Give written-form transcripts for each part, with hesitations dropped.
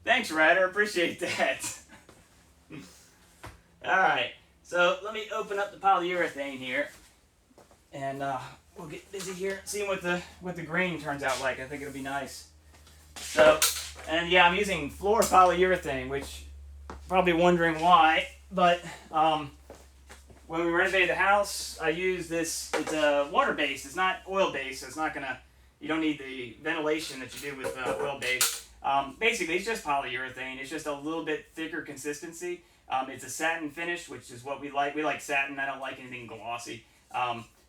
Thanks, Ryder. Appreciate that. Alright, so let me open up the polyurethane here. And we'll get busy here, seeing what the grain turns out like. I think it'll be nice. So, and yeah, I'm using floor polyurethane, which probably wondering why, but when we renovated the house, I used this. It's a water-based. It's not oil-based, so it's not gonna. You don't need the ventilation that you do with oil-based. Basically, it's just polyurethane. It's just a little bit thicker consistency. It's a satin finish, which is what we like. We like satin. I don't like anything glossy.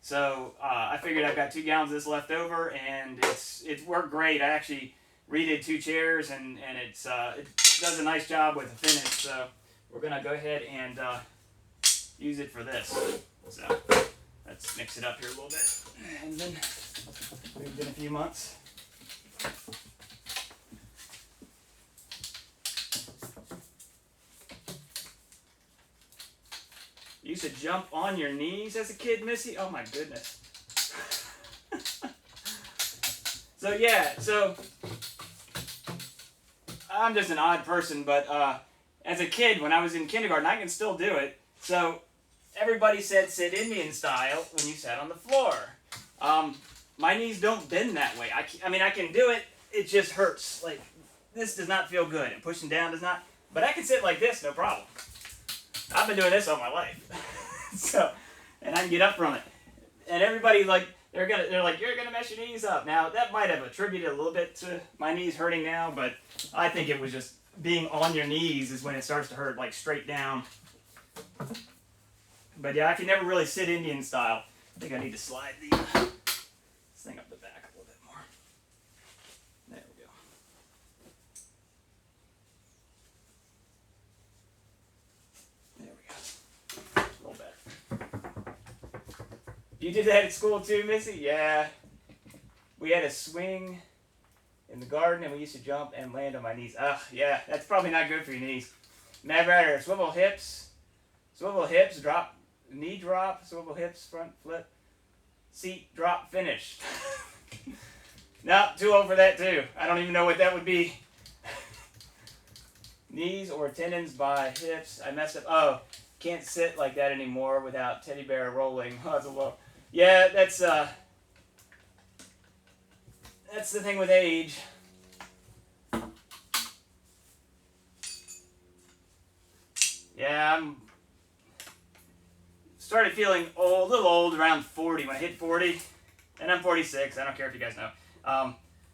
So I figured I've got 2 gallons of this left over, and it's worked great. I actually redid 2 chairs, and it does a nice job with the finish. So we're gonna go ahead and use it for this. So let's mix it up here a little bit, and then moved in a few months. You used to jump on your knees as a kid, Missy? Oh my goodness. So yeah, so I'm just an odd person, but as a kid, when I was in kindergarten, I can still do it. So everybody said sit Indian style when you sat on the floor. My knees don't bend that way. I mean, I can do it, it just hurts. Like, this does not feel good, and pushing down does not, but I can sit like this, no problem. I've been doing this all my life. So, and I can get up from it. And everybody, like, they're like, you're gonna mess your knees up. Now, that might have attributed a little bit to my knees hurting now, but I think it was just being on your knees is when it starts to hurt, like straight down. But yeah, I can never really sit Indian style. I think I need to slide this thing up the back a little bit more. There we go. There we go. A little better. You did that at school too, Missy? Yeah. We had a swing in the garden, and we used to jump and land on my knees. Ugh, yeah, that's probably not good for your knees. Mad Rider, swivel hips, drop, knee drop, swivel hips, front flip, seat drop, finish. No, too old for that too. I don't even know what that would be. Knees or tendons by hips. I messed up. Oh, can't sit like that anymore without teddy bear rolling. Oh, that's a low. Yeah, that's the thing with age. Yeah, I'm started feeling old, a little old around 40. When I hit 40, and I'm 46. I don't care if you guys know.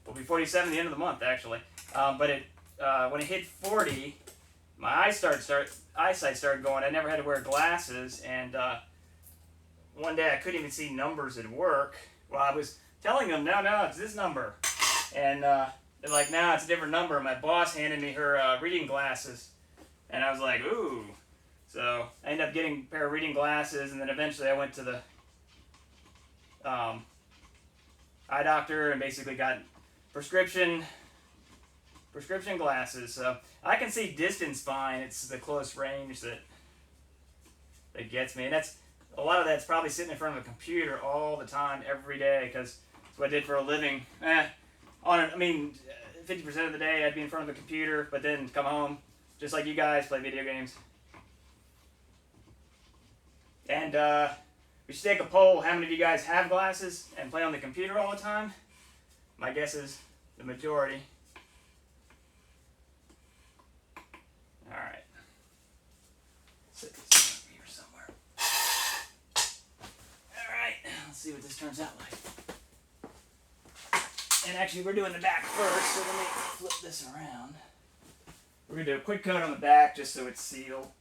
We'll be 47 at the end of the month, actually. But when it hit 40, my eyesight started going. I never had to wear glasses, and one day I couldn't even see numbers at work. Well, I was telling them, no, it's this number. And they're like, no, it's a different number. My boss handed me her reading glasses. And I was like, ooh. So I ended up getting a pair of reading glasses, and then eventually I went to the eye doctor and basically got prescription glasses. So I can see distance fine. It's the close range that gets me. And a lot of that's probably sitting in front of a computer all the time, every day, because that's what I did for a living. 50% of the day I'd be in front of the computer, but then come home, just like you guys, play video games. And we should take a poll. How many of you guys have glasses and play on the computer all the time? My guess is the majority. All right. Set this over here somewhere. All right. Let's see what this turns out like. And actually, we're doing the back first, so let me flip this around. We're going to do a quick coat on the back just so it's sealed.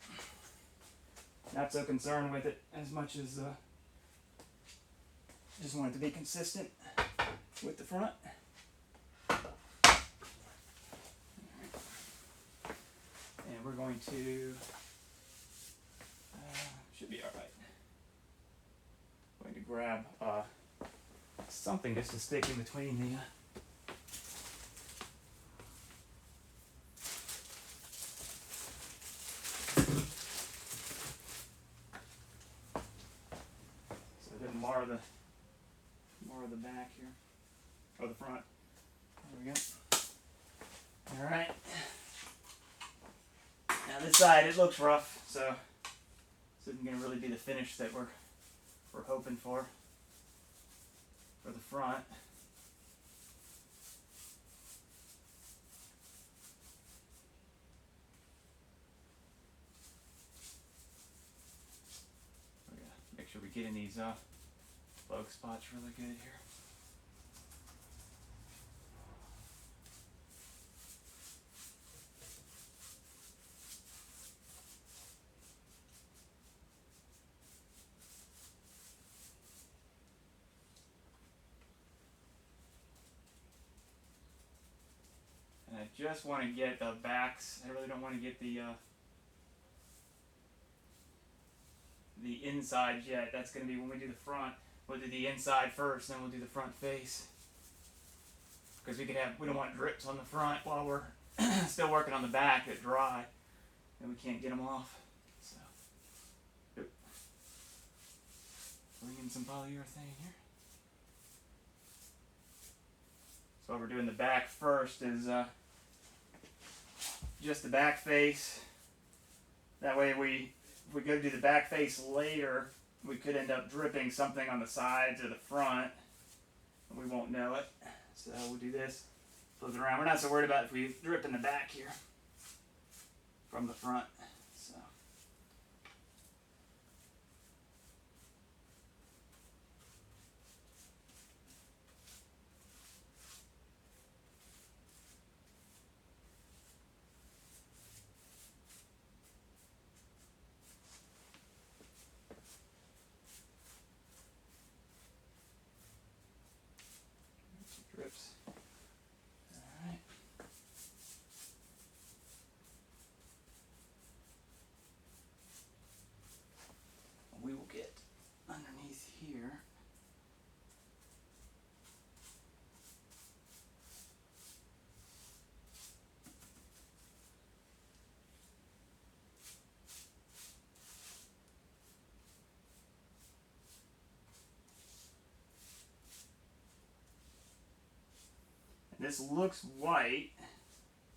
Not so concerned with it as much as just want it to be consistent with the front. And we're going to, should be all right. Going to grab something just to stick in between the mar the back here, or the front. There we go. All right. inside it looks rough, so this isn't going to really be the finish that we're hoping for the front. We're going to make sure we get in these plug spots really good here. And I just want to get the backs. I really don't want to get the inside yet. That's going to be when we do the front. We'll do the inside first, then we'll do the front face. Because we don't want drips on the front while we're still working on the back that dry, and we can't get them off. So, bring in some polyurethane here. So what we're doing the back first is just the back face. That way if we go do the back face later, we could end up dripping something on the sides or the front, and we won't know it. So we'll do this, flip it around. We're not so worried about if we drip in the back here from the front. So. Drips. Alright. We will get underneath here. This looks white,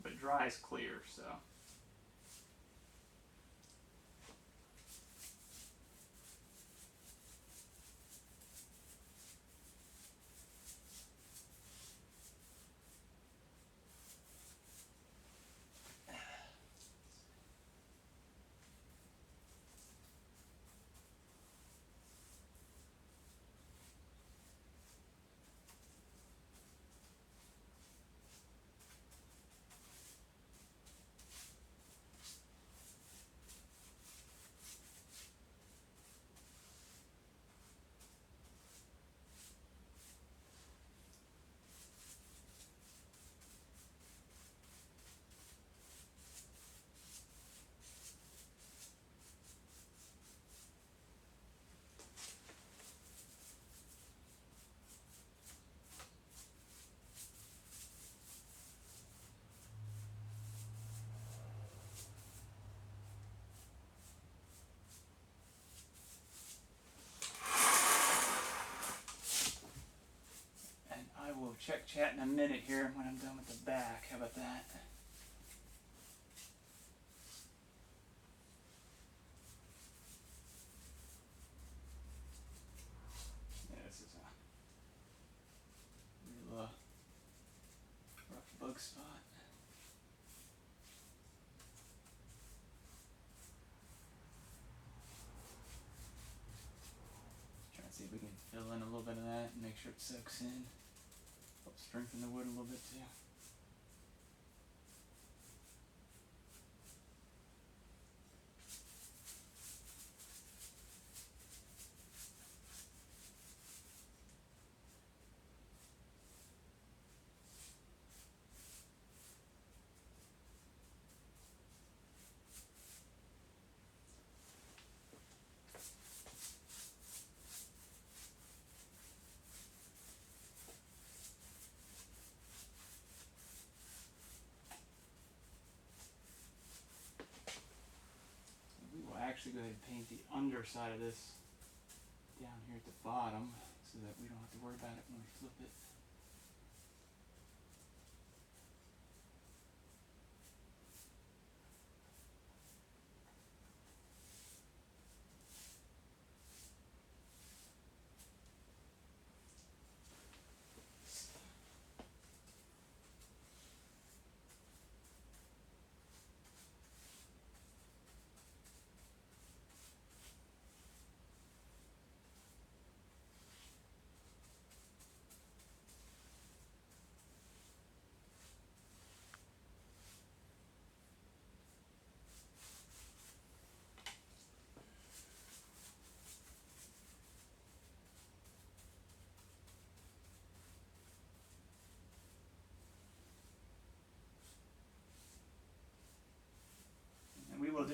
but dries clear, so. We'll check chat in a minute here when I'm done with the back. How about that? Yeah, this is a real rough bug spot. Try and see if we can fill in a little bit of that and make sure it soaks in. Help strengthen the wood a little bit too. Actually go ahead and paint the underside of this down here at the bottom so that we don't have to worry about it when we flip it.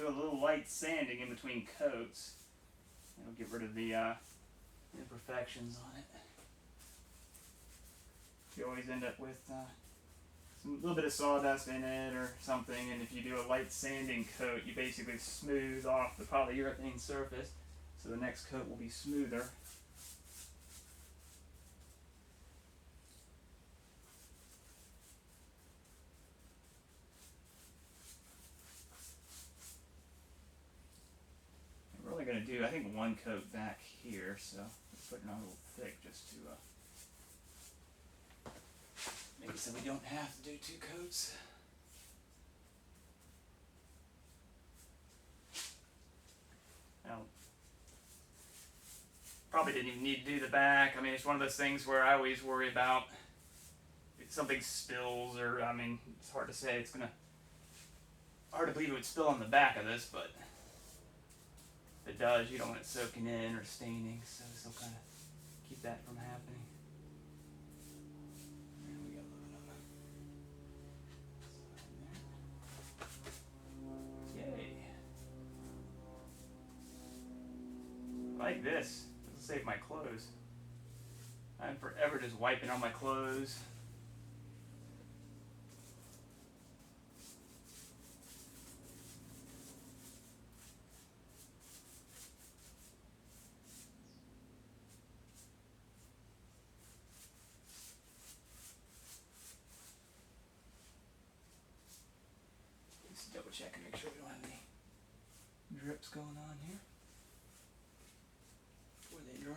do a little light sanding in between coats. It'll get rid of the imperfections on it. You always end up with a little bit of sawdust in it or something, and if you do a light sanding coat, you basically smooth off the polyurethane surface, so the next coat will be smoother. We're only going to do, I think, one coat back here, so let's put it on a little thick just to make it so we don't have to do two coats. Now, probably didn't even need to do the back. I mean, it's one of those things where I always worry about if something spills, or, I mean, it's hard to say. It's hard to believe it would spill on the back of this, but if it does, you don't want it soaking in or staining, so this will kind of keep that from happening. Like this. It'll save my clothes. I'm forever just wiping on my clothes. Just double check and make sure we don't have any drips going on here. They dry.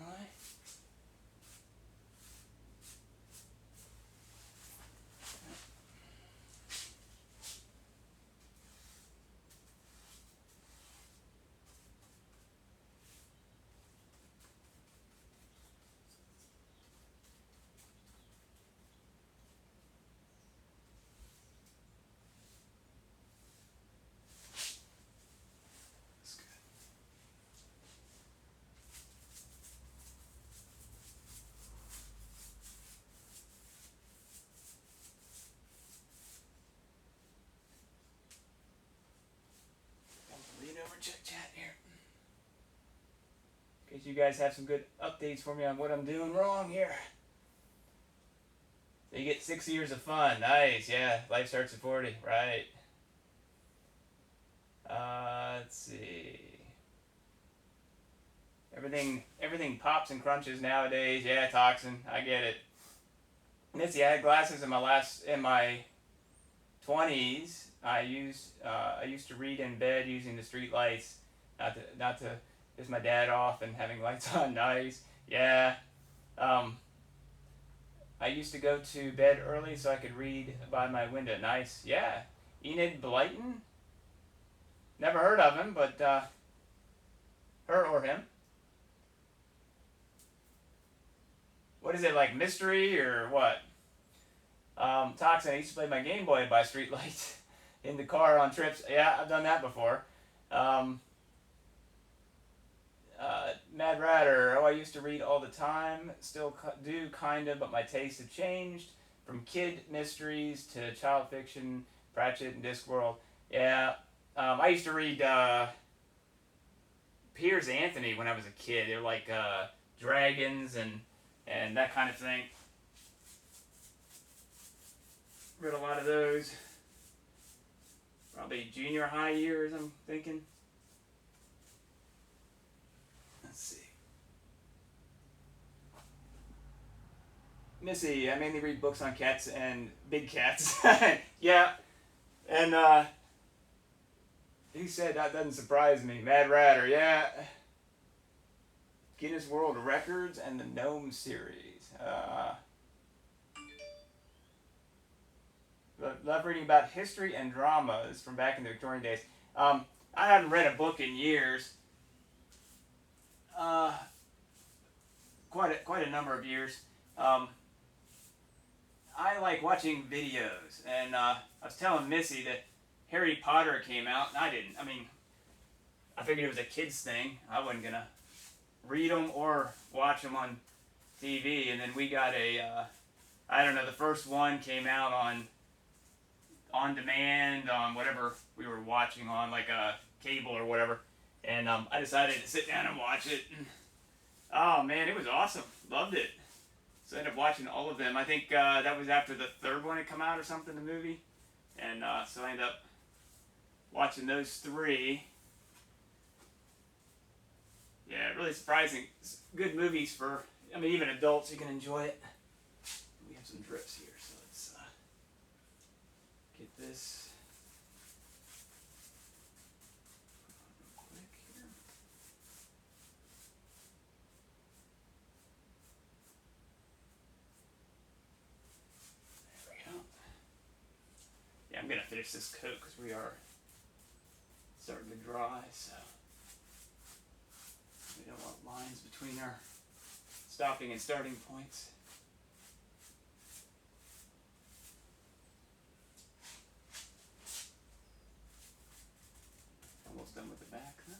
Chit chat here. In case you guys have some good updates for me on what I'm doing wrong here. So you get 6 years of fun. Nice, yeah. Life starts at 40, right. Let's see. Everything pops and crunches nowadays. Yeah, toxin. I get it. Missy, I had glasses in my 20s. I used to read in bed using the street lights, not to piss my dad off and having lights on. Nice, yeah. I used to go to bed early so I could read by my window. Nice, yeah. Enid Blyton. Never heard of him, but her or him. What is it, like mystery or what? Toxin. I used to play my Game Boy by street lights in the car on trips. Yeah, I've done that before. Mad Ratter. Oh, I used to read all the time. Still do, kind of, but my tastes have changed. From kid mysteries to child fiction, Pratchett and Discworld. Yeah, I used to read Piers Anthony when I was a kid. They were like dragons and that kind of thing. Read a lot of those. Probably junior high years, I'm thinking. Let's see. Missy, I mainly read books on cats and big cats. Yeah. And he said that doesn't surprise me. Mad Ratter, yeah. Guinness World Records and the Gnome series. Love reading about history and dramas from back in the Victorian days. I haven't read a book in years. Quite a number of years. I like watching videos, and I was telling Missy that Harry Potter came out, and I didn't. I mean, I figured it was a kid's thing. I wasn't gonna read them or watch them on TV, and then we got I don't know, the first one came out on on demand on whatever we were watching on, like a cable or whatever. And I decided to sit down and watch it. And, oh man, it was awesome. Loved it. So I ended up watching all of them. I think that was after the third one had come out or something, the movie. And so I ended up watching those three. Yeah, really surprising. Good movies for, I mean, even adults, you can enjoy it. We have some drips here, so let's get this real quick here. There we go. Yeah, I'm going to finish this coat because we are starting to dry, so we don't want lines between our stopping and starting points. Almost done with the back now.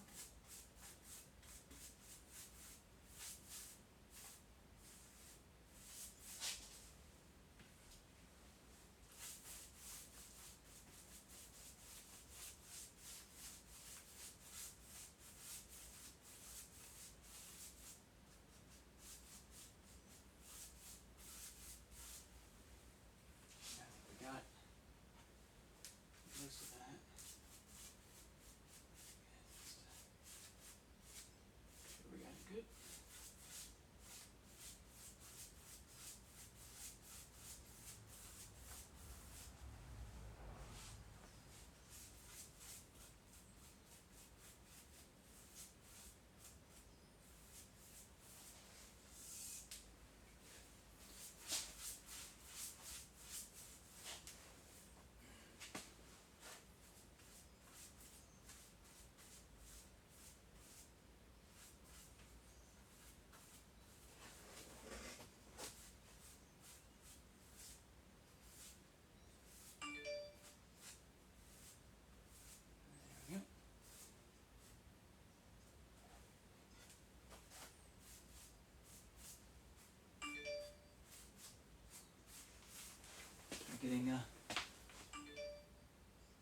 Getting I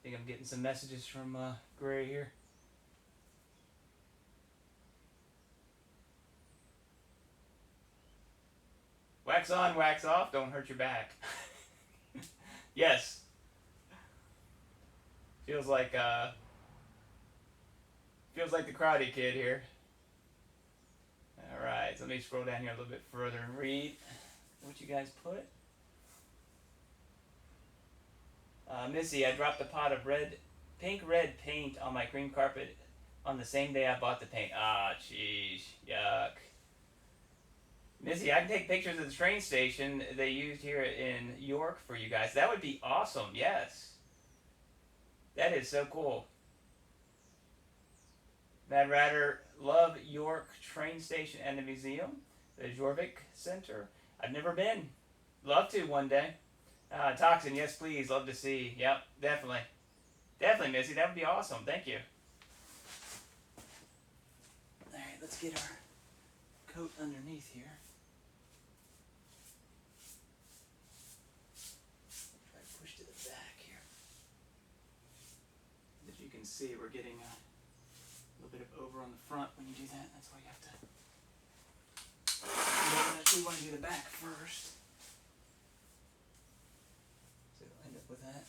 think I'm getting some messages from Gray here. Wax on, wax off, don't hurt your back. Yes. Feels like the Karate Kid here. Alright, so let me scroll down here a little bit further and read what you guys put. Missy, I dropped a pot of pink red paint on my cream carpet on the same day I bought the paint. Ah, jeez, yuck. Missy, I can take pictures of the train station they used here in York for you guys. That would be awesome, yes. That is so cool. Mad Ratter, love York train station and the museum, the Jorvik Center. I've never been. Love to one day. Toxin, yes please, love to see. Yep, definitely. Definitely, Missy, that would be awesome. Thank you. Alright, let's get our coat underneath here. Try to push to the back here. As you can see, we're getting a little bit of over on the front when you do that. That's why you have to. We want to do the back first. With that,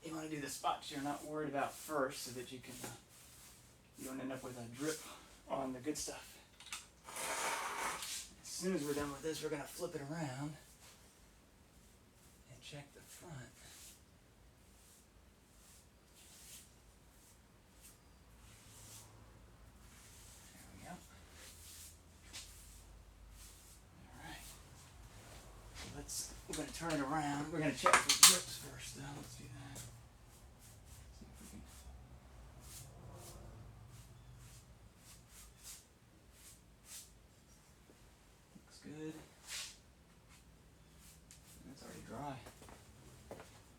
you want to do the spots you're not worried about first, so that you can you don't end up with a drip on the good stuff. As soon as we're done with this, we're going to flip it around and check the front. We're going to turn it around. We're going to check for drips first, though. Let's do that. See if we can. Looks good. It's already dry.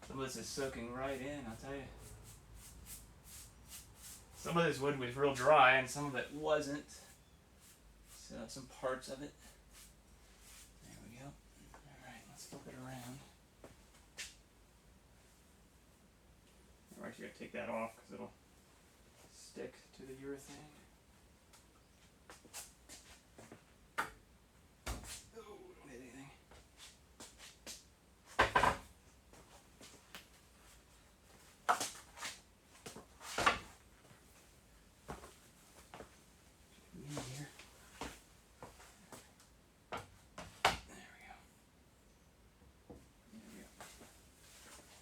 Some of this is soaking right in, I'll tell you. Some of this wood was real dry, and some of it wasn't. So some parts of it. There we go. Alright, let's flip to take that off because it'll stick to the urethane. Oh, don't hit anything. In here.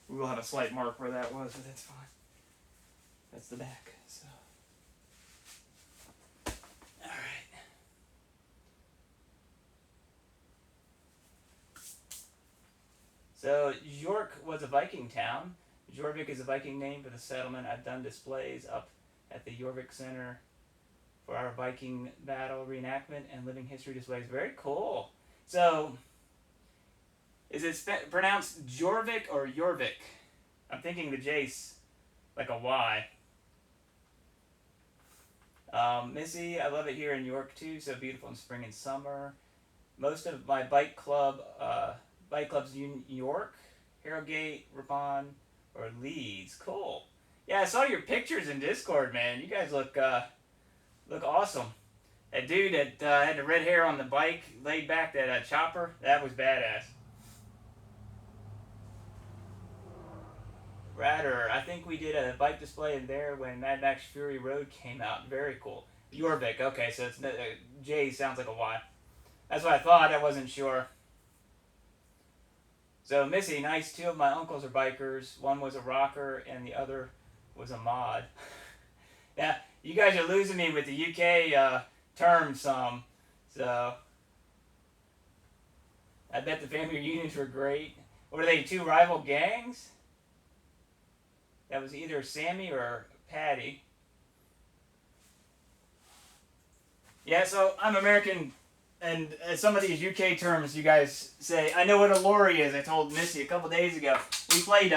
We will have a slight mark where that was, but that's fine. That's the back, so. Alright. So, York was a Viking town. Jorvik is a Viking name for the settlement. I've done displays up at the Jorvik Center for our Viking battle reenactment and living history displays. Very cool. So, is it pronounced Jorvik or Jorvik? I'm thinking the J's like a Y. Missy, I love it here in York too. So beautiful in spring and summer. Most of my bike clubs in York, Harrogate, Ripon, or Leeds. Cool. Yeah, I saw your pictures in Discord, man. You guys look awesome. That dude that had the red hair on the bike, laid back, that chopper, that was badass. Radder, I think we did a bike display in there when Mad Max Fury Road came out. Very cool. Jorvik, okay, so it's J sounds like a Y. That's what I thought. I wasn't sure. So Missy, nice. Two of my uncles are bikers. One was a rocker, and the other was a mod. Yeah, you guys are losing me with the UK terms some. So I bet the family reunions were great. What are they? Two rival gangs? That was either Sammy or Patty. Yeah, so I'm American, and some of these UK terms you guys say, I know what a lorry is. I told Missy a couple days ago. We played,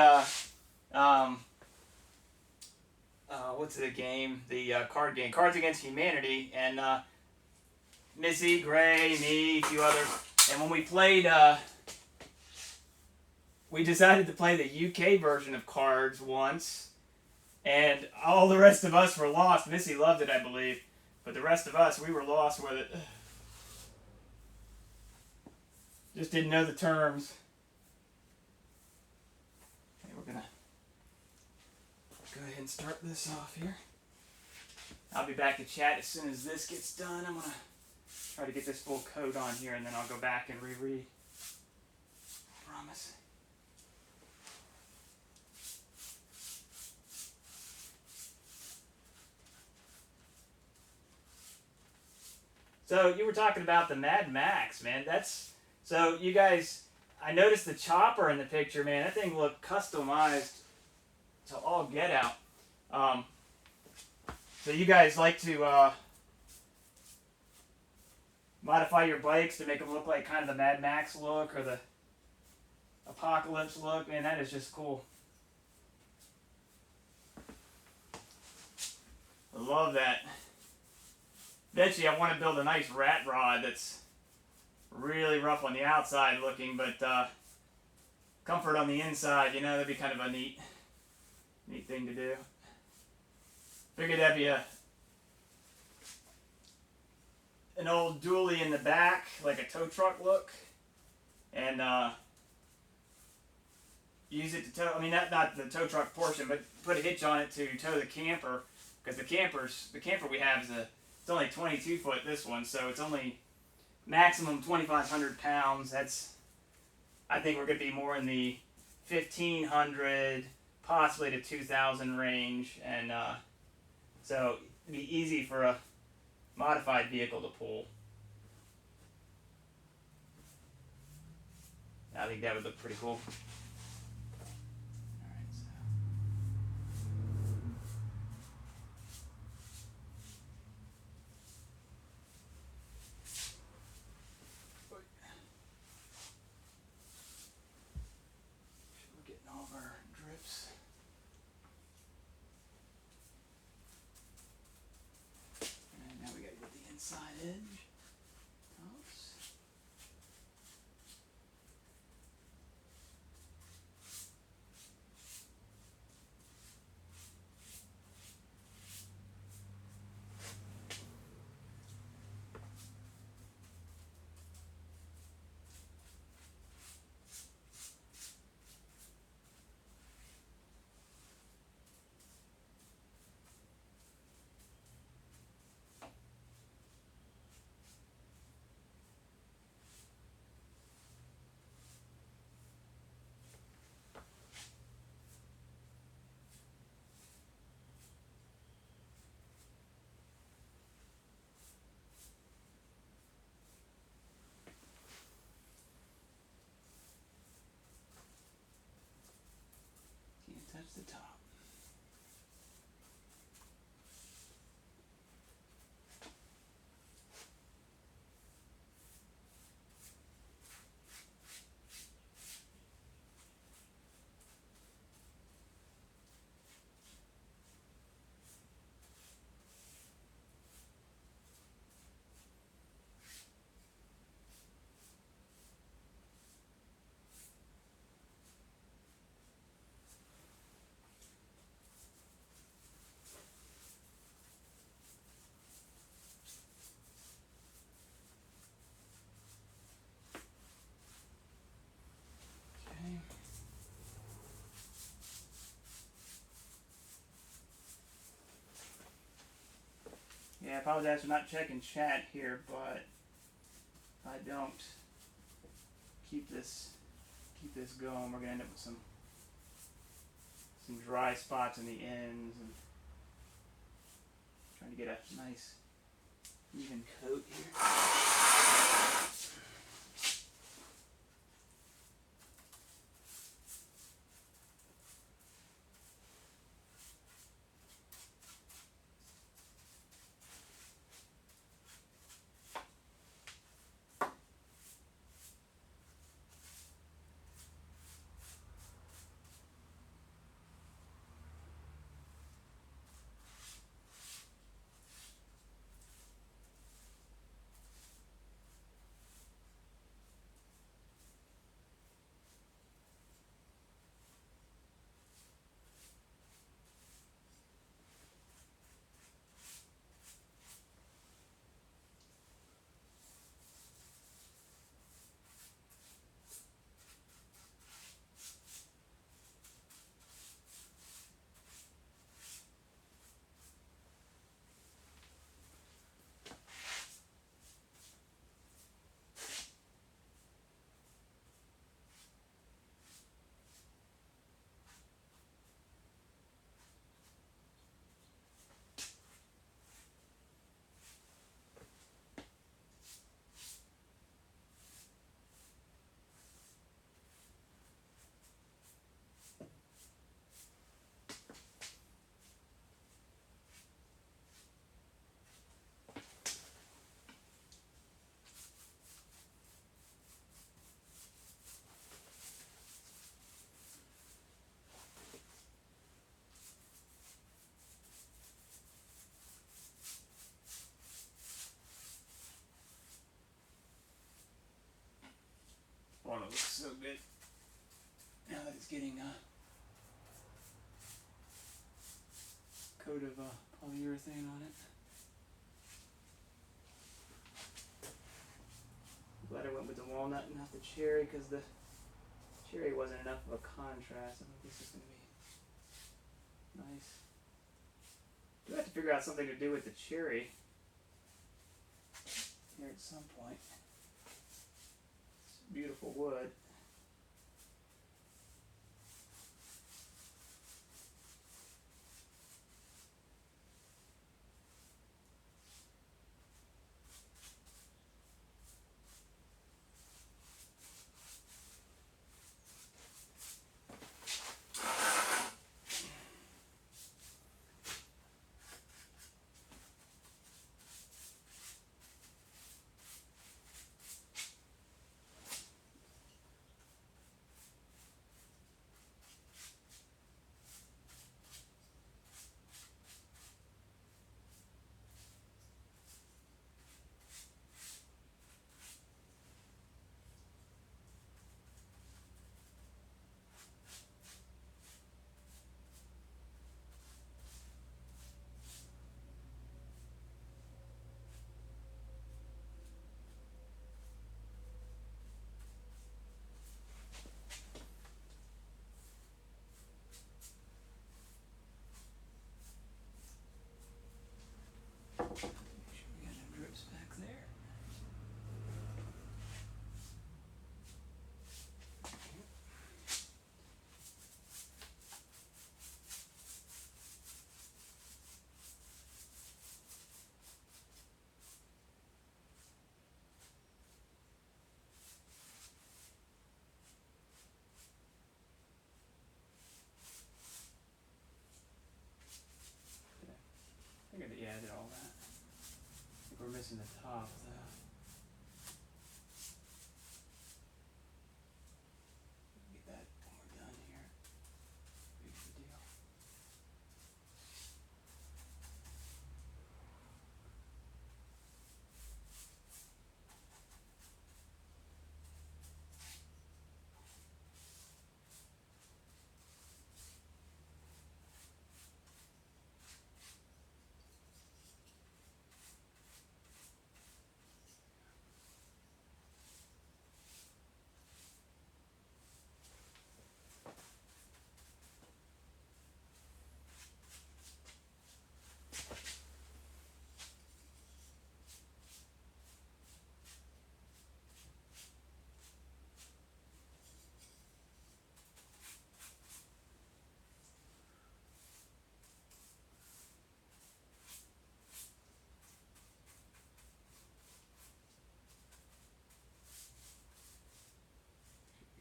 what's the game? The card game, Cards Against Humanity, and Missy, Gray, me, a few others. And when we played, we decided to play the UK version of cards once, and all the rest of us were lost. Missy loved it, I believe, but the rest of us, we were lost with it. Just didn't know the terms. Okay, we're gonna go ahead and start this off here. I'll be back to chat as soon as this gets done. I'm gonna try to get this full coat on here, and then I'll go back and reread. I promise. So you were talking about the Mad Max, man. So you guys, I noticed the chopper in the picture, man. That thing looked customized to all get out. So you guys like to modify your bikes to make them look like kind of the Mad Max look or the Apocalypse look. Man, that is just cool. I love that. Eventually, I want to build a nice rat rod that's really rough on the outside looking, but comfort on the inside. You know, that'd be kind of a neat thing to do. Figured that'd be an old dually in the back, like a tow truck look, and use it to tow. I mean, not the tow truck portion, but put a hitch on it to tow the camper, because the camper we have is it's only 22 foot, this one, so it's only maximum 2,500 pounds. I think we're going to be more in the 1,500, possibly to 2,000 range, and so it'd be easy for a modified vehicle to pull. I think that would look pretty cool. Side edge. Oops. the top. Okay. Yeah, I apologize for not checking chat here, but if I don't keep this going, we're gonna end up with some dry spots in the ends, and trying to get a nice even coat here. Oh, it looks so good. Now that it's getting a coat of polyurethane on it. I'm glad I went with the walnut and not the cherry, because the cherry wasn't enough of a contrast. I think this is going to be nice. I do have to figure out something to do with the cherry here at some point. It's beautiful wood. fixing the top though. Get that when we're done here. Big of a deal.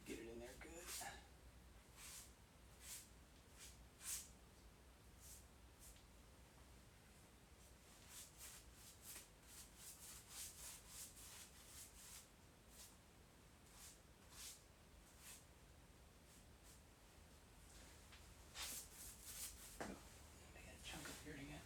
Get it in there good. I got a chunk up here to get.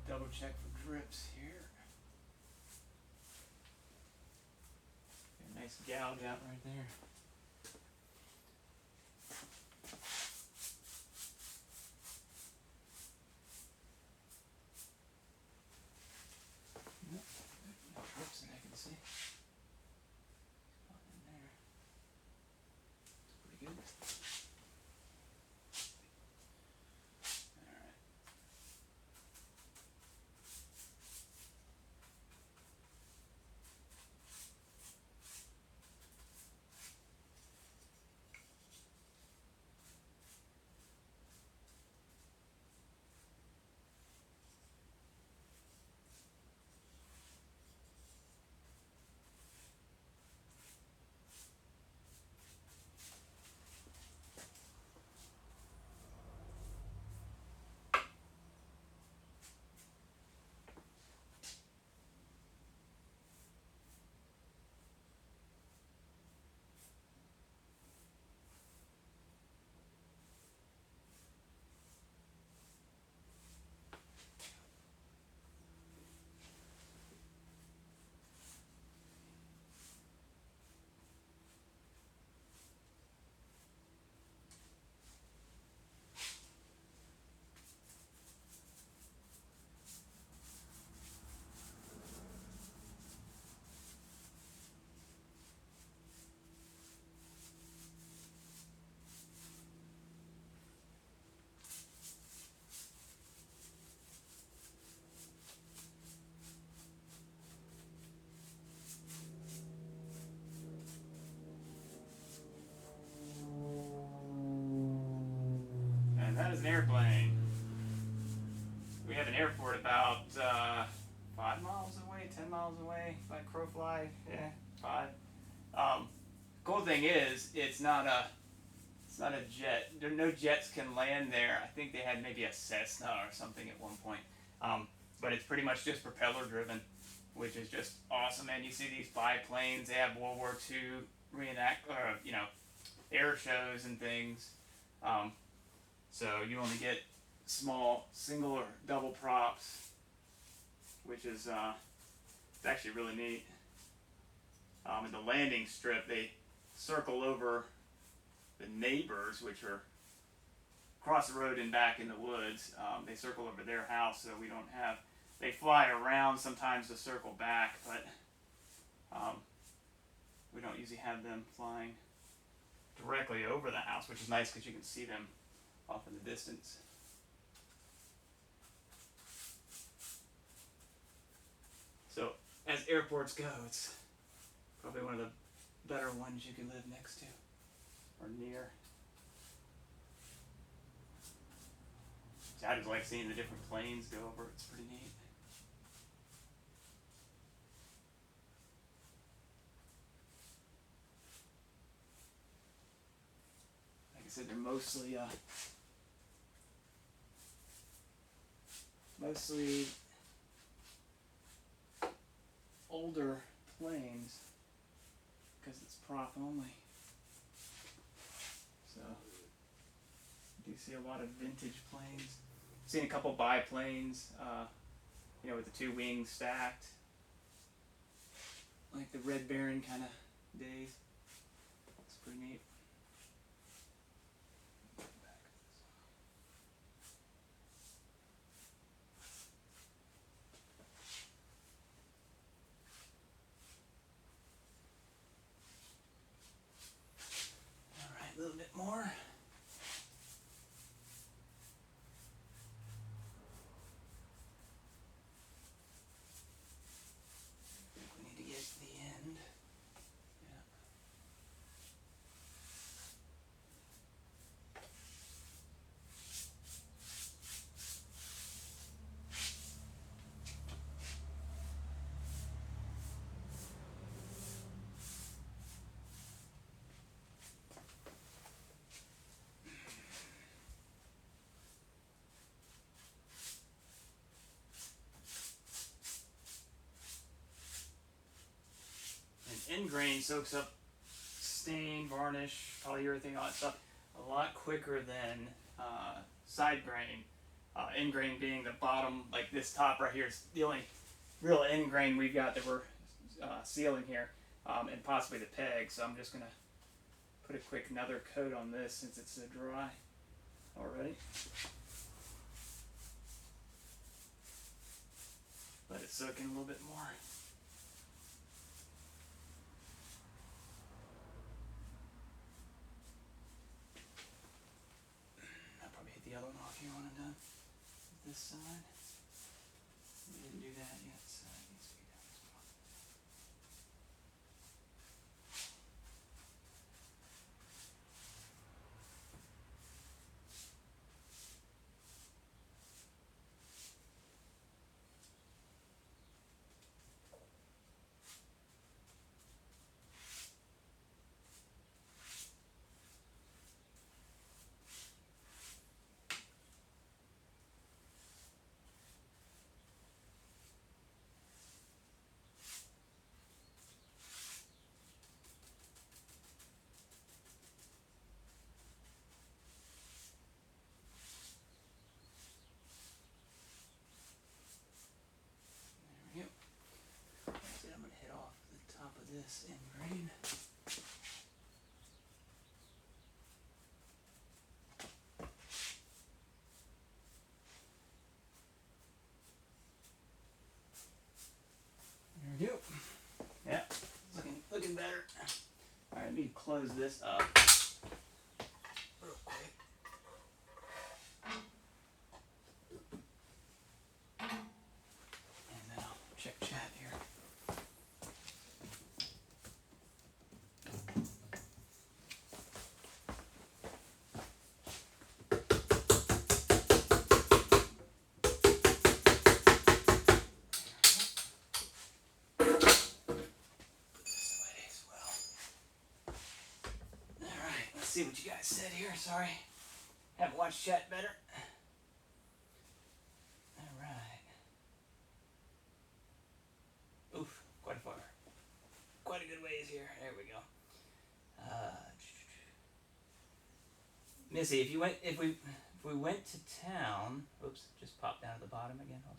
Double check for drips here. Got a nice gouge out right there. Nope, no drips that I can see. Spot in there. It's pretty good. Alright. an airplane. We have an airport about 5 miles away, 10 miles away by crow fly. Yeah, 5. Cool thing is, it's not a jet. No jets can land there. I think they had maybe a Cessna or something at one point. But it's pretty much just propeller driven, which is just awesome. And you see these biplanes. They have World War II air shows and things. So you only get small single or double props, which is it's actually really neat. And the landing strip, they circle over the neighbors, which are across the road and back in the woods. They circle over their house, so we don't have. They fly around sometimes to circle back, but we don't usually have them flying directly over the house, which is nice because you can see them off in the distance. So as airports go, it's probably one of the better ones you can live next to or near. So I just like seeing the different planes go over. It's pretty neat. Like I said, they're mostly older planes because it's prop only. So you do see a lot of vintage planes. Seen a couple biplanes, with the 2 wings stacked, like the Red Baron kind of days. It's pretty neat. All right, a little bit more. End grain soaks up stain, varnish, polyurethane, all that stuff a lot quicker than side grain. End grain being the bottom, like this top right here, is the only real end grain we've got that we're sealing here, and possibly the peg. So I'm just going to put a quick another coat on this since it's so dry already. Let it soak in a little bit more. The other one off here when I'm done with this side. We didn't do that yet, so it needs to be done as well. This in green. There we go. Yeah, looking better. All right, let me close this up real quick. And then I'll check chat here. see what you guys said here. Sorry. Haven't watched chat better. Alright. Oof, quite far. Quite a good ways here. There we go. Missy, if we went to town, oops, just popped down to the bottom again. Hold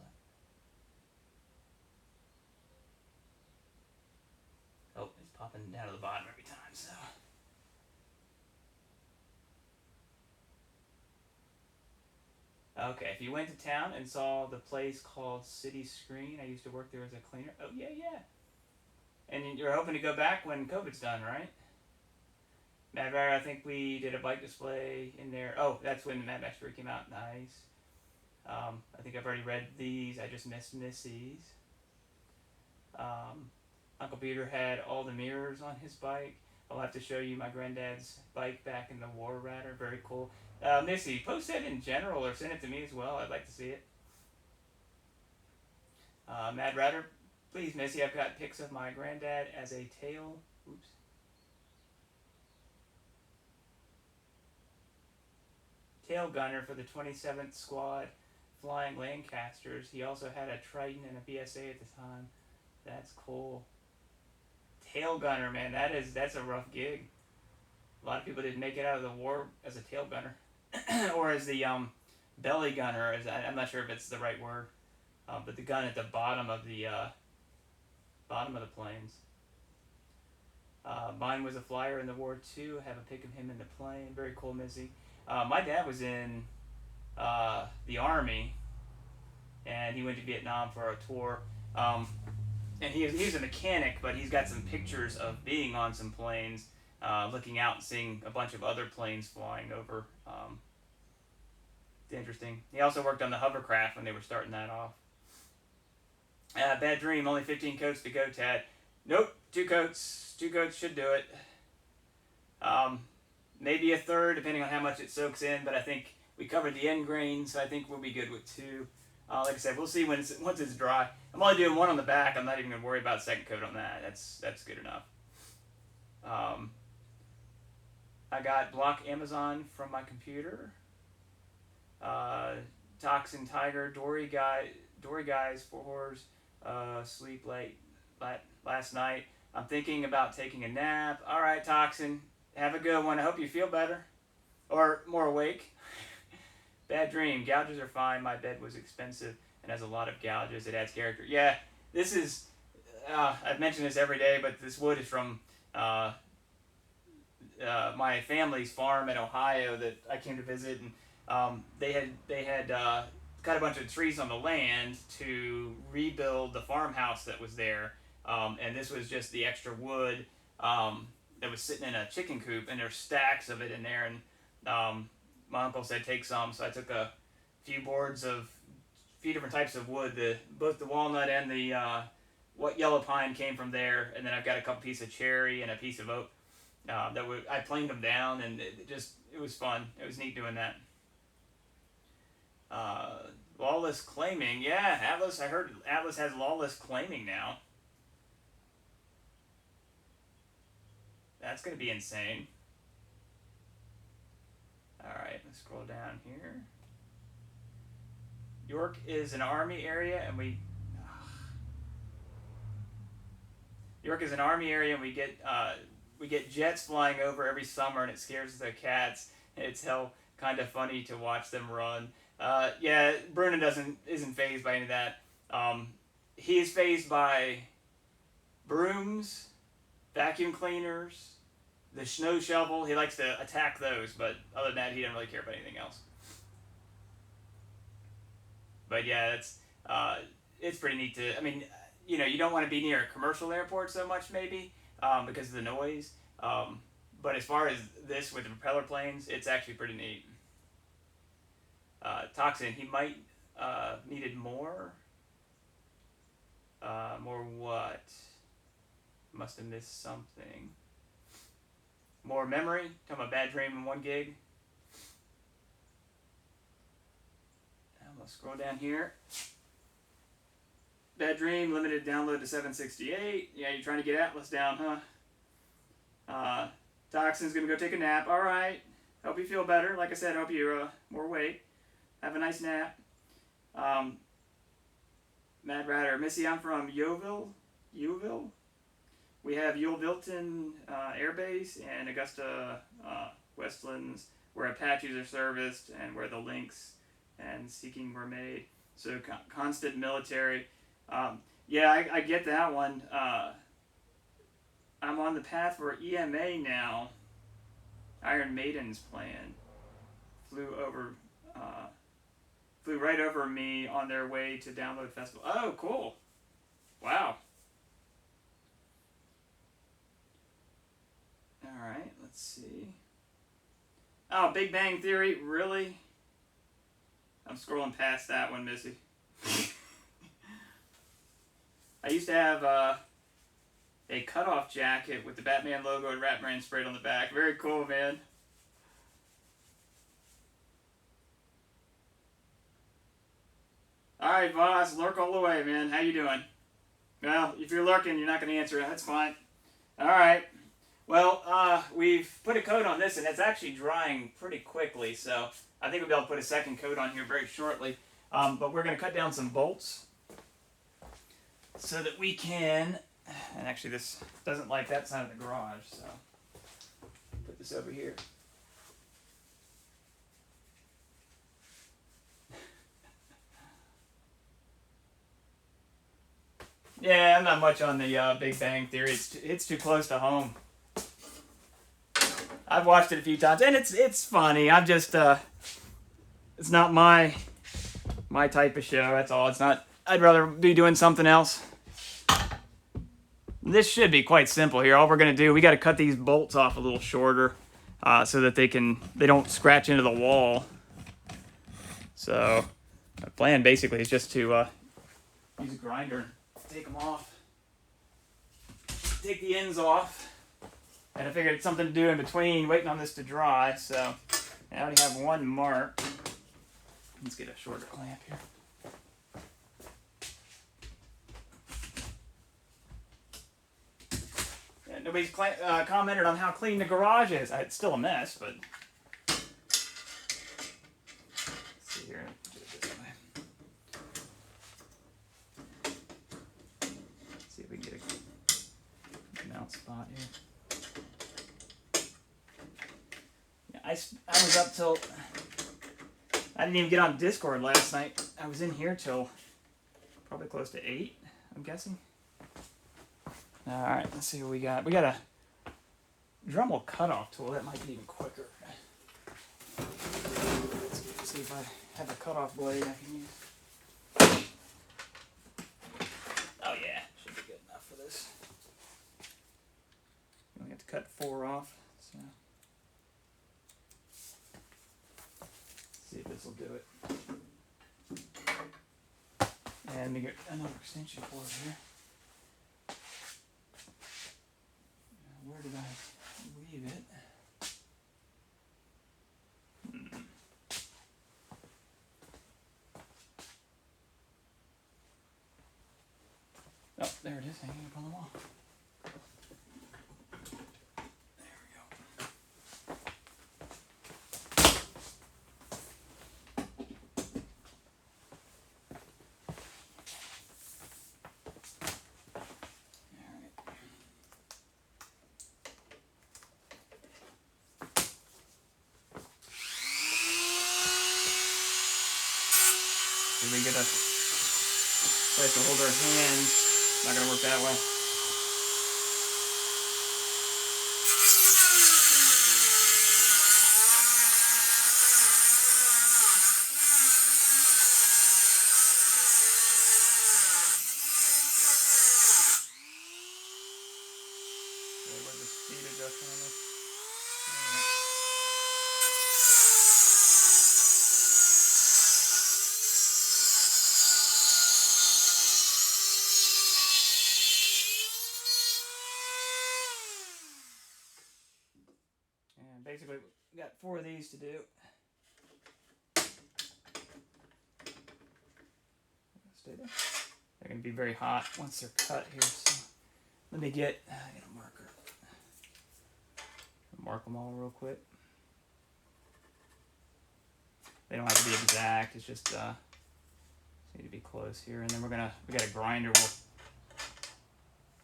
on. Oh, it's popping down to the bottom every time. So. Okay, if you went to town and saw the place called City Screen, I used to work there as a cleaner. Oh yeah, yeah. And you're hoping to go back when COVID's done, right? Mad Rider, I think we did a bike display in there. Oh, that's when Mad Max 3 came out. Nice. I think I've already read these. I just missed Missy's. Uncle Peter had all the mirrors on his bike. I'll have to show you my granddad's bike back in the War Ratter. Very cool. Missy, post that in general or send it to me as well. I'd like to see it. Mad Rider, please, Missy, I've got pics of my granddad as a tail. Oops. Tail gunner for the 27th Squad Flying Lancasters. He also had a Triton and a BSA at the time. That's cool. Tail gunner, man, that's a rough gig. A lot of people didn't make it out of the war as a tail gunner, or as the belly gunner. I'm not sure if it's the right word, but the gun at the bottom of the planes. Mine was a flyer in the war too. Have a pic of him in the plane. Very cool, Missy. My dad was in the Army, and he went to Vietnam for a tour. And he's a mechanic, but he's got some pictures of being on some planes, looking out and seeing a bunch of other planes flying over. It's interesting. He also worked on the hovercraft when they were starting that off. Bad dream, only 15 coats to go, Tad. Nope, 2 coats. 2 coats should do it. Maybe a third, depending on how much it soaks in, but I think we covered the end grain, so I think we'll be good with 2. Like I said, we'll see once it's dry. I'm only doing 1 on the back. I'm not even going to worry about second coat on that. That's good enough. I got Block Amazon from my computer. Toxin Tiger, Dory Guys, 4 Horrors, sleep late last night. I'm thinking about taking a nap. All right, Toxin, have a good one. I hope you feel better or more awake. Bad dream. Gouges are fine. My bed was expensive and has a lot of gouges. It adds character. Yeah, this is, I've mentioned this every day, but this wood is from my family's farm in Ohio that I came to visit, and they had cut a bunch of trees on the land to rebuild the farmhouse that was there, and this was just the extra wood that was sitting in a chicken coop, and there's stacks of it in there, and my uncle said take some, so I took a few different types of wood. Both the walnut and the yellow pine came from there, and then I've got a couple pieces of cherry and a piece of oak. I planed them down, and it was fun. It was neat doing that. Lawless claiming, yeah, Atlas. I heard Atlas has lawless claiming now. That's gonna be insane. Alright, let's scroll down here. York is an army area, and we get jets flying over every summer, and it scares the cats. It's kind of funny to watch them run. Yeah, Bruno isn't fazed by any of that. He is fazed by brooms, vacuum cleaners, the snow shovel. He likes to attack those, but other than that, he doesn't really care about anything else. But yeah, it's pretty neat to. I mean, you don't want to be near a commercial airport so much, maybe, because of the noise. But as far as this with the propeller planes, it's actually pretty neat. Toxin, he might needed more. More what? Must have missed something. More memory. Talking about bad dream in 1 gig. I'm gonna scroll down here. Bad dream, limited download to 768. Yeah, you're trying to get Atlas down, huh? Dachshund's gonna go take a nap. All right. Hope you feel better. Like I said, hope you're more weight. Have a nice nap. Mad Ratter, Missy, I'm from Yeovil. We have Yeovilton Air Base and Augusta Westlands, where Apaches are serviced and where the Lynx and Seeking were made. So constant military. Yeah, I get that one. I'm on the path for EMA now. Iron Maiden's plan flew right over me on their way to Download Festival. Oh, cool! Wow. All right, let's see. Oh, Big Bang Theory, really? I'm scrolling past that one, Missy. I used to have a cutoff jacket with the Batman logo and Ratman sprayed on the back. Very cool, man. All right, boss, lurk all the way, man. How you doing? Well, if you're lurking, you're not going to answer it. That's fine. All right. Well, we've put a coat on this, and it's actually drying pretty quickly, so I think we'll be able to put a second coat on here very shortly. But we're going to cut down some bolts so that we can, and actually this doesn't like that side of the garage, so put this over here. Yeah, I'm not much on the Big Bang Theory. It's too close to home. I've watched it a few times, and it's funny. I'm just it's not my type of show. That's all. It's not. I'd rather be doing something else. This should be quite simple here. All we're gonna do, we got to cut these bolts off a little shorter, so that they don't scratch into the wall. So my plan basically is just to use a grinder and take them off. Take the ends off. And I figured it's something to do in between, waiting on this to dry. So I already have one mark. Let's get a shorter clamp here. Yeah, nobody's commented on how clean the garage is. It's still a mess, but let's see here. Do it this way. Let's see if we can get a mount spot here. I was up till, I didn't even get on Discord last night. I was in here till probably close to 8, I'm guessing. Alright, let's see what we got. We got a Dremel cutoff tool. That might be even quicker. Let's see if I have a cutoff blade I can use. Oh yeah, should be good enough for this. We only have to cut 4 off. So. See if this will do it. And we get another extension cord here. Where did I leave it? Oh, there it is, hanging up on the wall. We get a place to hold our hands. Not gonna work that way. Okay, where's the speed adjustment on this? Basically, we got 4 of these to do. Stay there. They're going to be very hot once they're cut here. So let me get a marker. mark them all real quick. They don't have to be exact. It's just need to be close here. And then we got a grinder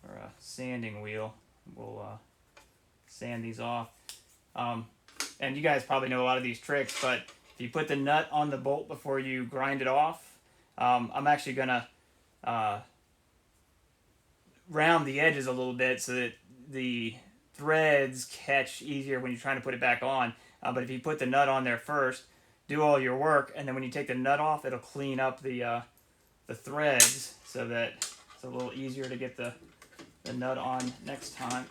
or a sanding wheel. We'll sand these off. And you guys probably know a lot of these tricks, but if you put the nut on the bolt before you grind it off, I'm actually gonna round the edges a little bit so that the threads catch easier when you're trying to put it back on. But if you put the nut on there first, do all your work, and then when you take the nut off, it'll clean up the threads so that it's a little easier to get the nut on next time.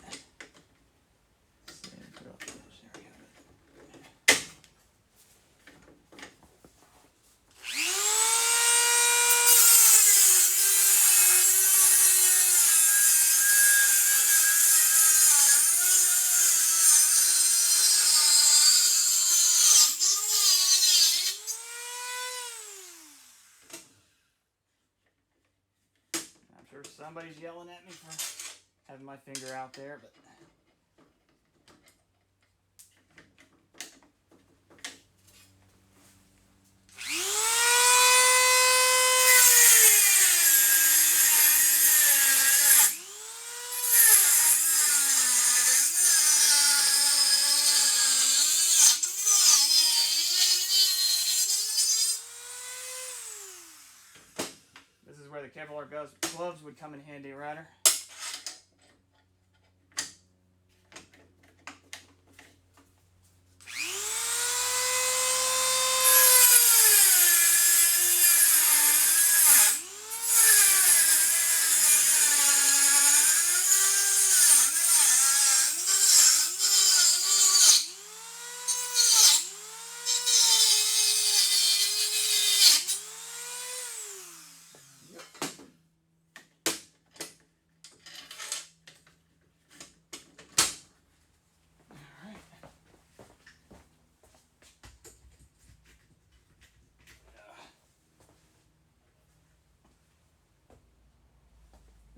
Somebody's yelling at me for having my finger out there, but this is where the Kevlar gloves would come in handy, Ryder.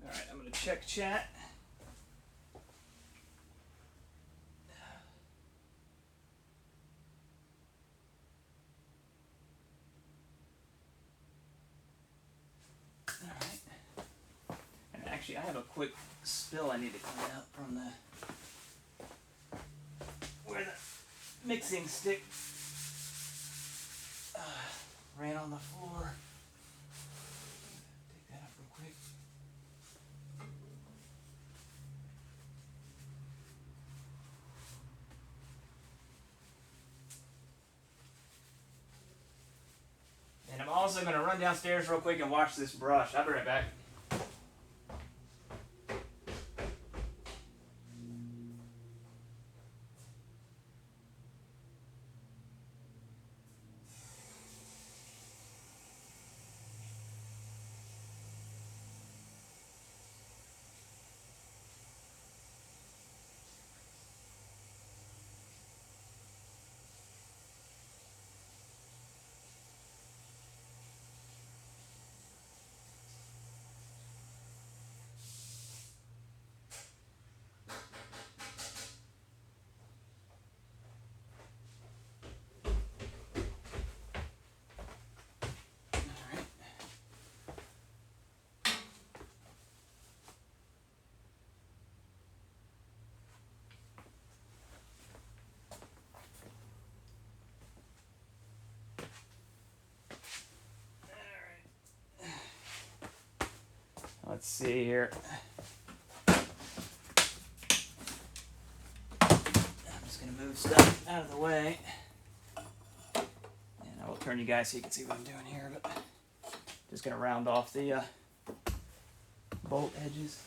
Alright, I'm going to check chat. Alright. And actually, I have a quick spill I need to clean up from where the mixing stick ran on the floor. Take that up real quick. And I'm also going to run downstairs real quick and wash this brush. I'll be right back. Let's see here. I'm just going to move stuff out of the way. And I will turn you guys so you can see what I'm doing here. But just going to round off the bolt edges.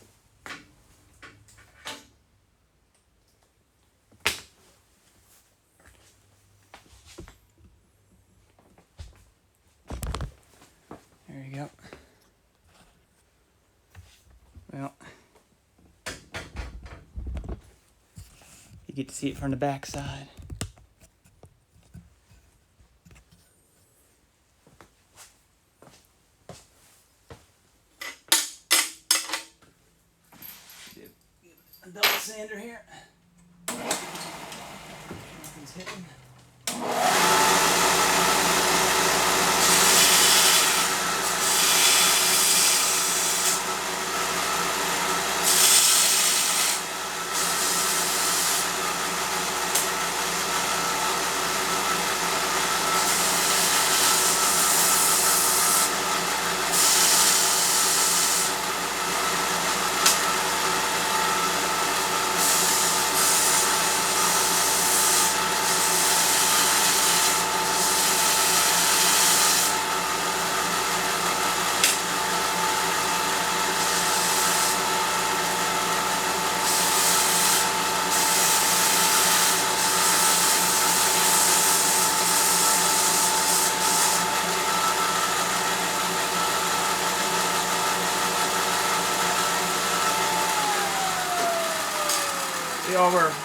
There you go. Well, you get to see it from the back side. A double sander here. hitting.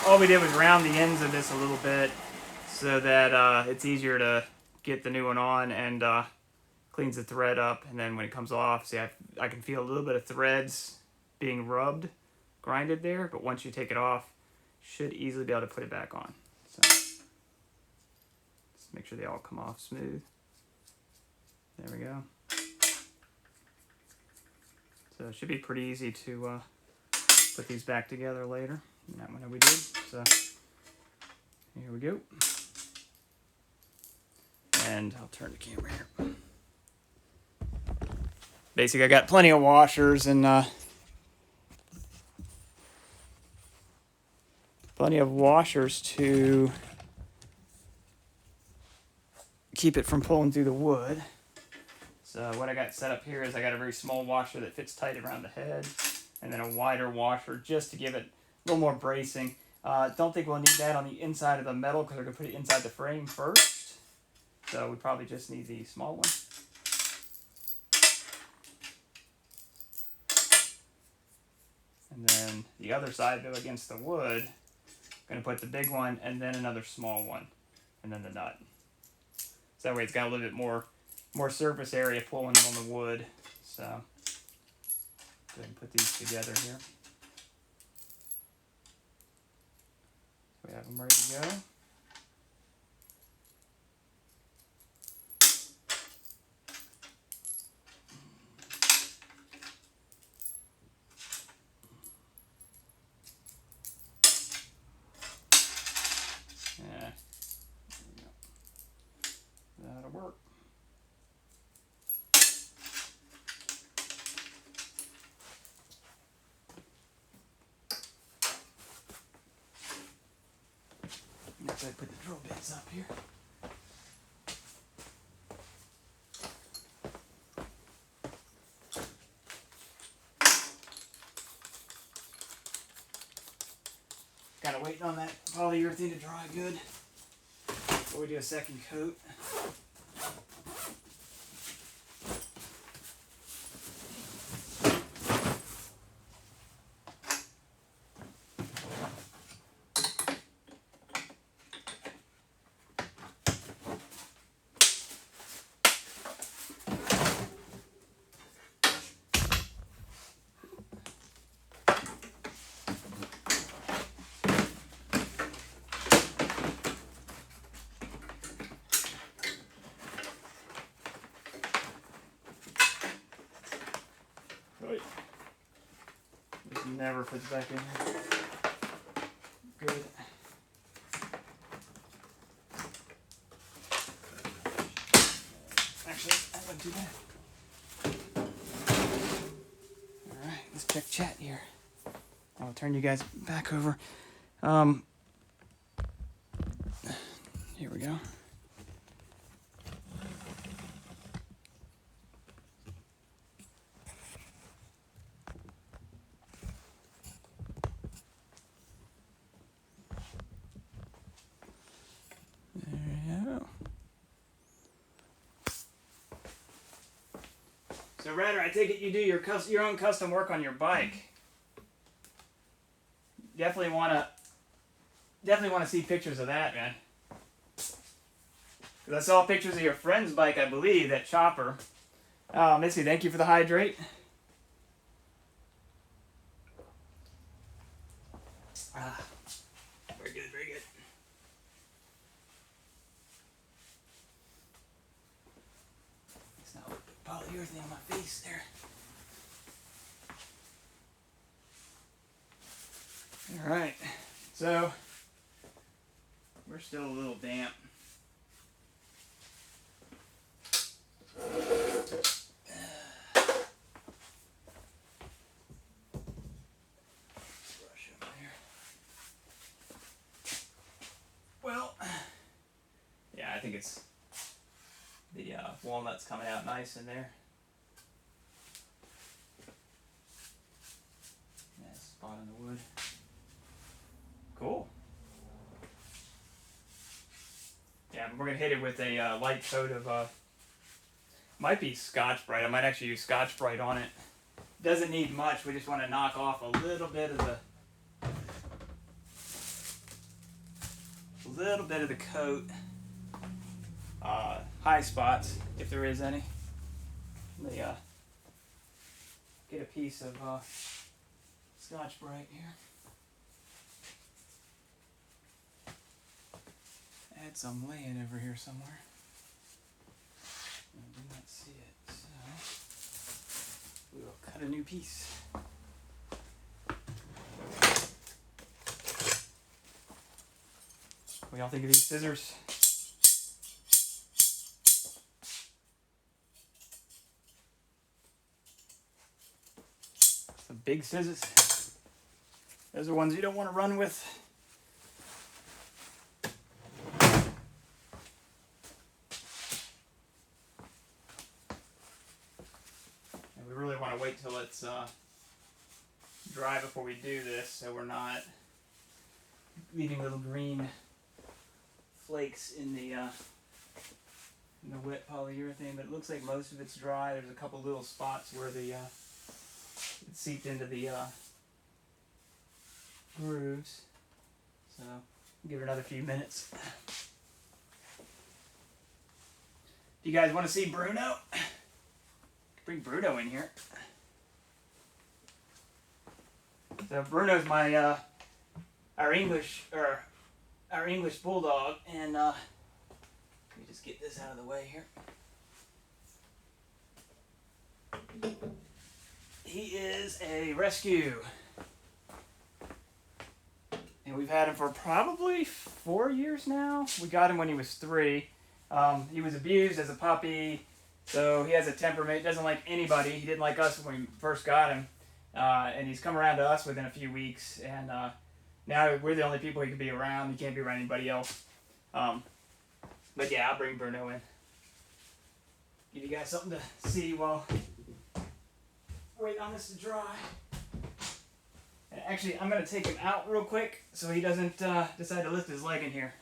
All we did was round the ends of this a little bit so that it's easier to get the new one on, and cleans the thread up. And then when it comes off, see, I can feel a little bit of threads being grinded there, but once you take it off, should easily be able to put it back on. So just make sure they all come off smooth. There we go. So it should be pretty easy to put these back together later. And that one we did. So here we go. And I'll turn the camera here. Basically, I got plenty of washers and to keep it from pulling through the wood. So what I got set up here is I got a very small washer that fits tight around the head, and then a wider washer just to give it a little more bracing. Don't think we'll need that on the inside of the metal because we're going to put it inside the frame first. So we probably just need the small one. And then the other side, though, against the wood, I'm going to put the big one and then another small one, and then the nut. So that way it's got a little bit more surface area pulling on the wood. So go ahead and put these together here. We have them ready to go. Yeah, there we go. That'll work. Next, I put the drill bits up here. Kind of waiting on that polyurethane to dry good before we do a second coat. This never fits back in here. Good. Actually, that wouldn't do that. Alright, let's check chat here. I'll turn you guys back over. Here we go. So, Redder, I take it you do your own custom work on your bike. Definitely want to see pictures of that, man. Because I saw pictures of your friend's bike, I believe, that chopper. Missy, thank you for the hydrate. Very good, very good. piece there. All right, so we're still a little damp. Well, yeah, I think it's the walnuts coming out nice in there. Nice spot on the wood. Cool. Yeah, we're gonna hit it with a light coat of might be Scotch-Brite. I might actually use Scotch-Brite on it. Doesn't need much. We just want to knock off a little bit of the coat. High spots, if there is any. Let me get a piece of Scotch-Brite here. I had some laying over here somewhere. I do not see it, so we will cut a new piece. What do y'all think of these scissors? Some big scissors. Those are ones you don't want to run with. And we really want to wait till it's dry before we do this, so we're not leaving little green flakes in the wet polyurethane. But it looks like most of it's dry. There's a couple little spots where the it seeped into the grooves. So give it another few minutes. If you guys want to see Bruno, bring Bruno in here. So Bruno's my our English bulldog, and let me just get this out of the way here. He is a rescue, and we've had him for probably 4 years now. We got him when he was 3. He was abused as a puppy, so he has a temperament. Doesn't like anybody. He didn't like us when we first got him, and he's come around to us within a few weeks, and now we're the only people he can be around. He can't be around anybody else. But yeah, I'll bring Bruno in. Give you guys something to see while wait on this to dry. And actually, I'm going to take him out real quick so he doesn't decide to lift his leg in here.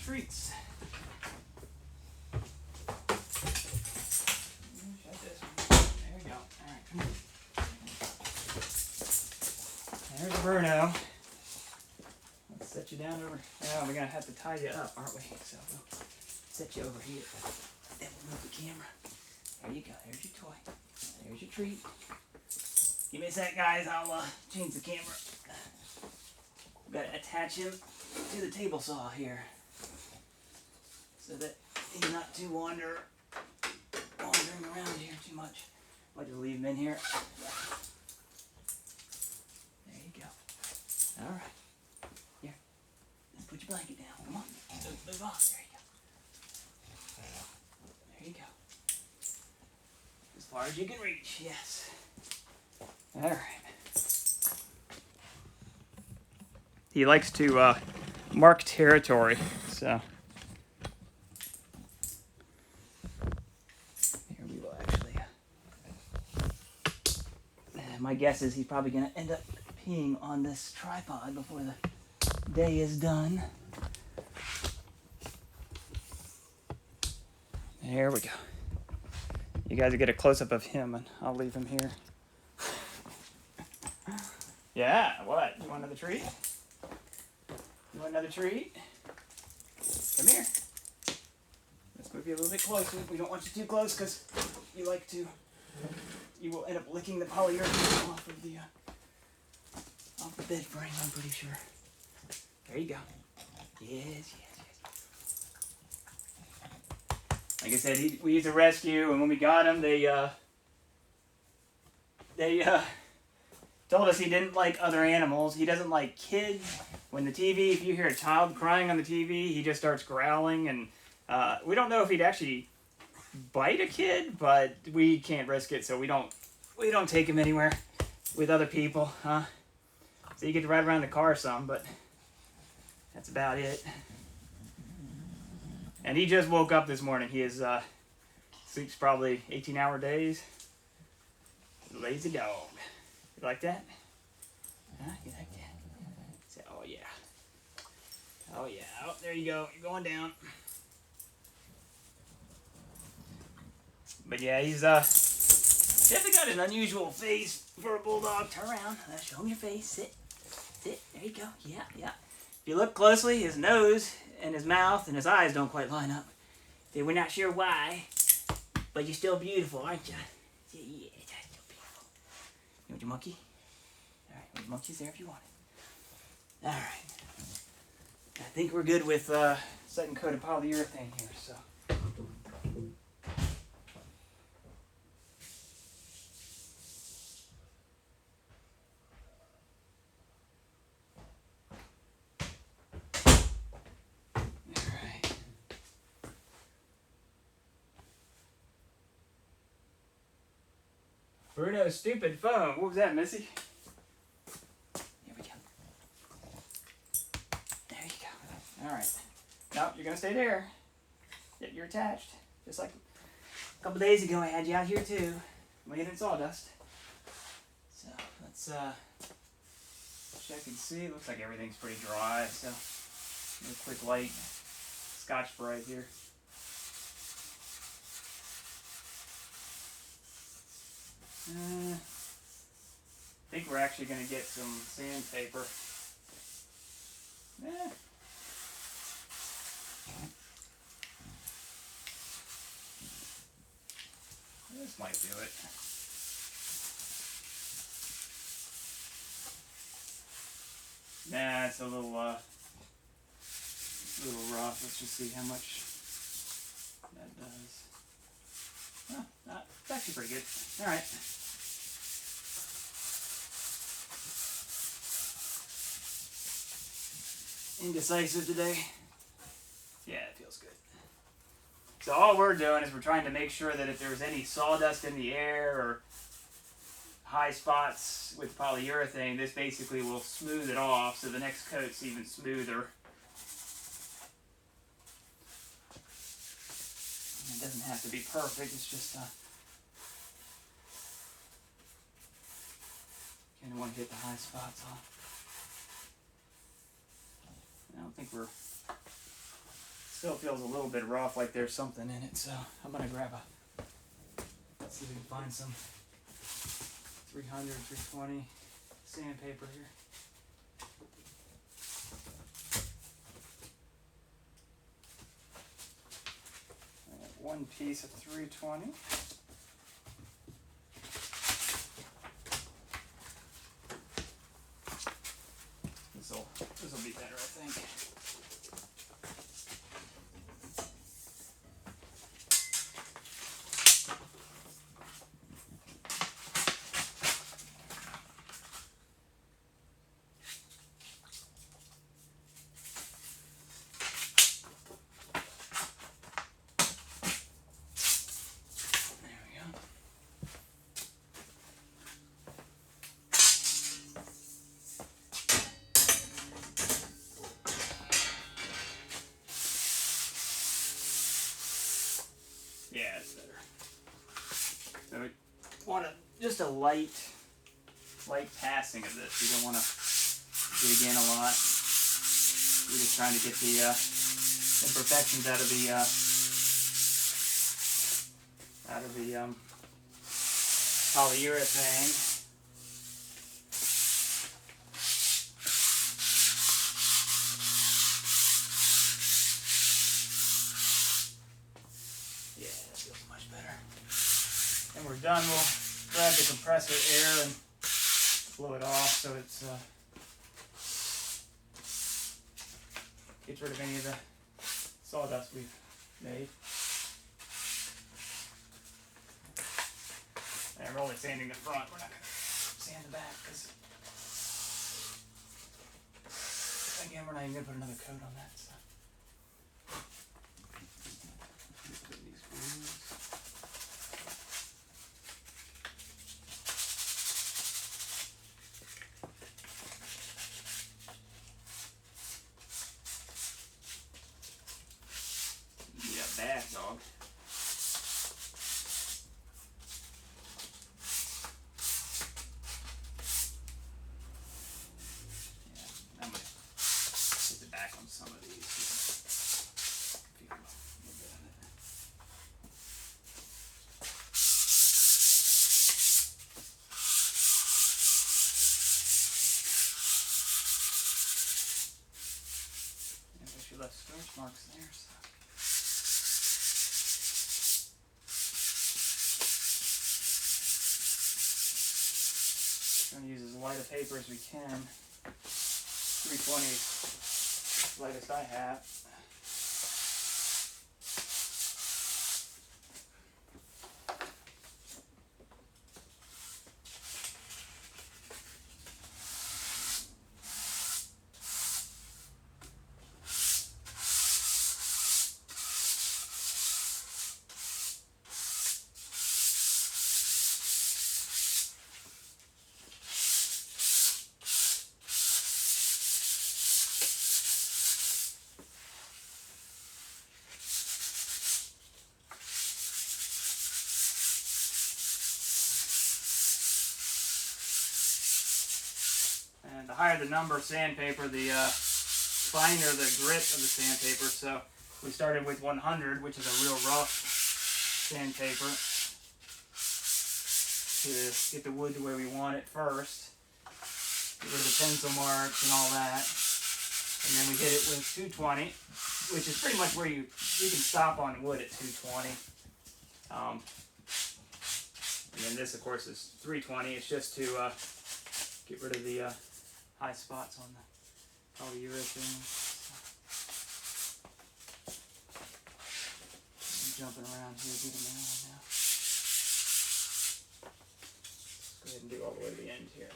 treats. There we go. All right, come on. There's Bruno. Let's set you down over. Oh, we're gonna have to tie you up, aren't we? So we'll set you over here. Then we'll move the camera. There you go. There's your toy. There's your treat. Give me a sec, guys. I'll change the camera. We've got to attach him to the table saw here, so that he's not too wandering around here too much. I'll just leave him in here. There you go. All right. Here. Let's put your blanket down. Come on. Move on. There you go. There you go. As far as you can reach. Yes. All right. He likes to mark territory, so here we will actually. My guess is he's probably going to end up peeing on this tripod before the day is done. There we go. You guys will get a close-up of him, and I'll leave him here. Yeah, what? You want another treat? You want another treat? Come here. Let's move you a little bit closer. We don't want you too close because you like to. You will end up licking the polyurethane off of the bed frame, I'm pretty sure. There you go. Yes. Like I said, we used a rescue, and when we got him, they told us he didn't like other animals. He doesn't like kids. When if you hear a child crying on the TV, he just starts growling, and we don't know if he'd actually bite a kid, but we can't risk it, so we don't take him anywhere with other people, huh? So you get to ride around the car some, but that's about it. And he just woke up this morning. He sleeps probably 18-hour days. Lazy dog. You like that? Huh? You like that? Say, oh yeah. Oh yeah. Oh, there you go. You're going down. But yeah, he's definitely got an unusual face for a bulldog. Turn around. Show him your face. Sit. There you go. Yeah. If you look closely, his nose and his mouth and his eyes don't quite line up. We're not sure why, but you're still beautiful, aren't you? Yeah, that's still beautiful. You want your monkey? All right, your monkey's there if you want it. All right. I think we're good with second coat of polyurethane here, so. Bruno's stupid phone. What was that, Missy? Here we go. There you go. All right. No, you're going to stay there. Yep, you're attached. Just like a couple days ago, I had you out here too. Laying in sawdust. So, let's check and see. Looks like everything's pretty dry, so a quick light Scotch Brite here. I think we're actually going to get some sandpaper. This might do it. Nah, it's a little rough. Let's just see how much that does. Oh, it's actually pretty good. All right. Indecisive today. Yeah, it feels good. So all we're doing is we're trying to make sure that if there's any sawdust in the air or high spots with polyurethane, this basically will smooth it off so the next coat's even smoother. It doesn't have to be perfect, it's just kind of want to get the high spots off. I don't think we're Still feels a little bit rough, like there's something in it, so I'm gonna grab let's see if we can find some 300, 320 sandpaper here. One piece of 320. This will be better, I think. Yeah, it's better. So we want just a light passing of this. You don't want to dig in a lot. You're just trying to get the imperfections out of the polyurethane. When we're done, we'll grab the compressor air and blow it off so it's gets rid of any of the sawdust we've made. And we're only sanding the front. We're not going to sand the back because, again, we're not even going to put another coat on that. So. Bad dog. Yeah, I'm gonna hit the back on some of these. Feel a little bit of it. And I should left stretch marks there. So. Trying to use as light a paper as we can. 320 is the lightest I have. And the higher the number of sandpaper, the finer the grit of the sandpaper. So we started with 100, which is a real rough sandpaper, to get the wood to where we want it first. Get rid of the pencil marks and all that. And then we hit it with 220, which is pretty much where you can stop on wood at 220. And then this, of course, is 320. It's just to get rid of the high spots on the polyurethane. I'm jumping around here, get them out now. Let's go ahead and do all the way to the end here.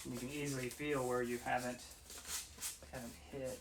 You can easily feel where you haven't hit.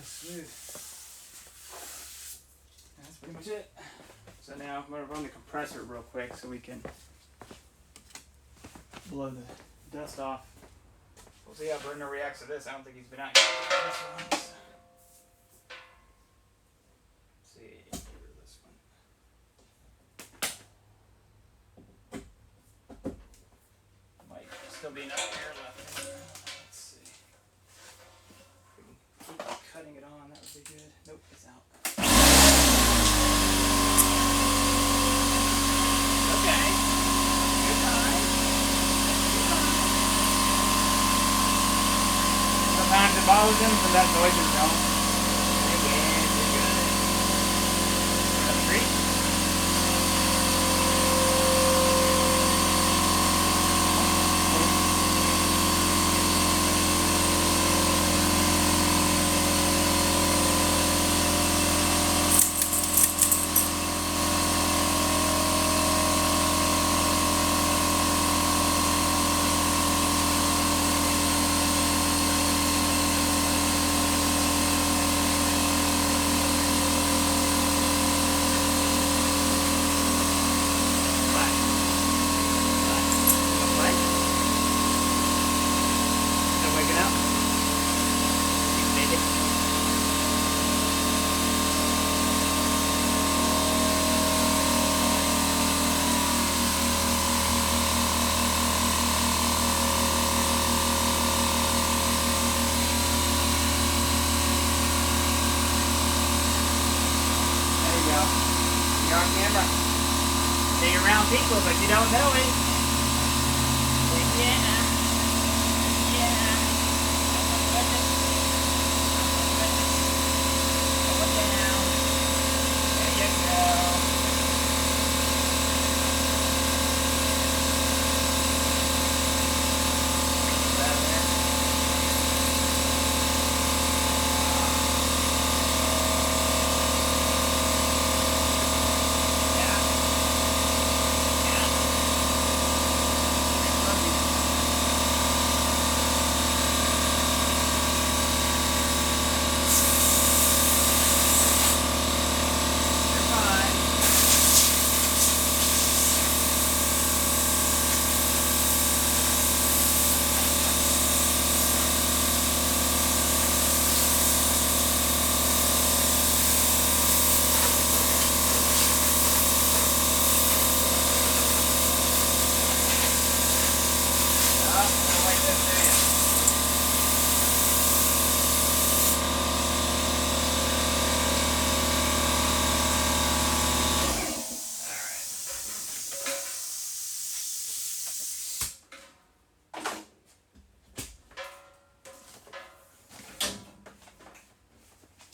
Smooth. That's pretty much it. So now I'm going to run the compressor real quick so we can blow the dust off. We'll see how Brendan reacts to this. I don't think he's been out here for this one. So. Let's see, here this one. Might still be enough air left in there. Let's see. If we can keep cutting it on, that would be good. Nope, it's out. Okay. Good time. Sometimes it bothers him because that noise is gone. Again, you're good. Another treat. You're on camera. Say you're around people, but you don't know it. Yeah. Yeah. Oh my goodness. Oh my goodness. Going down. There you go.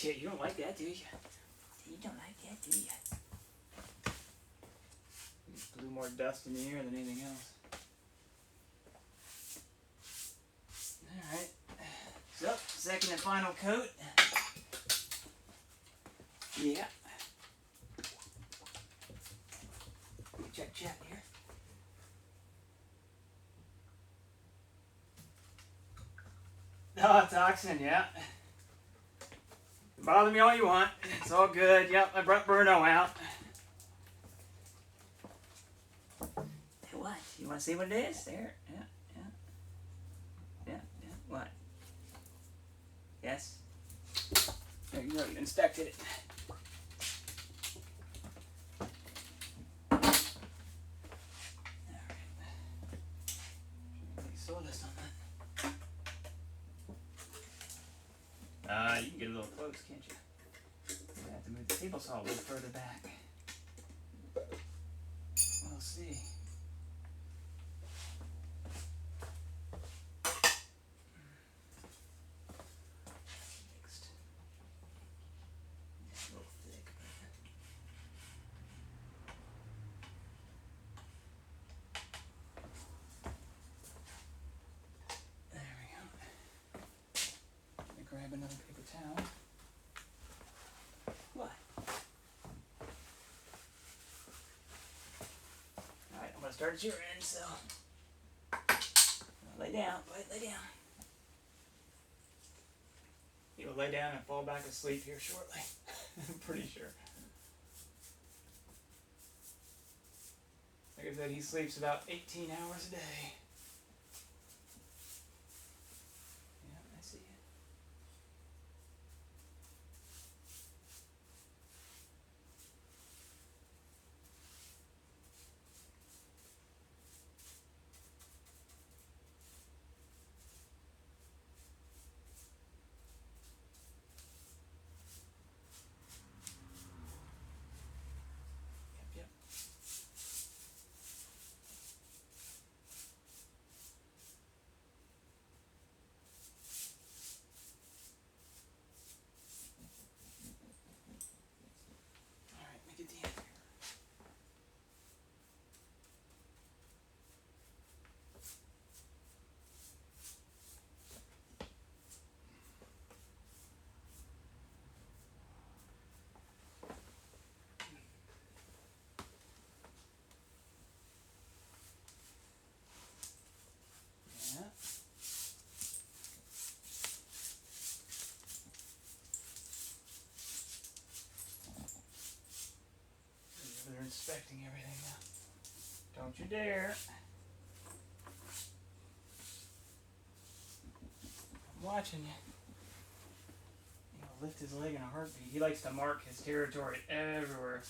You don't like that, do you? You don't like that, do you? You blew more dust in the air than anything else. Alright. So, second and final coat. Yeah. Check here. Oh, it's oxygen, yeah. Bother me all you want. It's all good. Yep, I brought Bruno out. Hey, what? You want to see what it is? There. Yeah, yeah. Yeah, yeah. What? Yes? There you go. You inspected it. Sawdust on that. You can get a little close, can't you? I have to move the table saw a little further back. We'll see. Mixed. It's a little thick. There we go. Let me grab another paper towel. What? Alright, I'm going to start at your end, so lay down, bud, lay down. He will lay down and fall back asleep here shortly. I'm pretty sure. Like I said, he sleeps about 18 hours a day. Yeah, I see it. Yep, yep. Alright, make it the end. Yeah. They're inspecting everything now. Don't you dare. I'm watching you. He'll lift his leg in a heartbeat. He likes to mark his territory everywhere.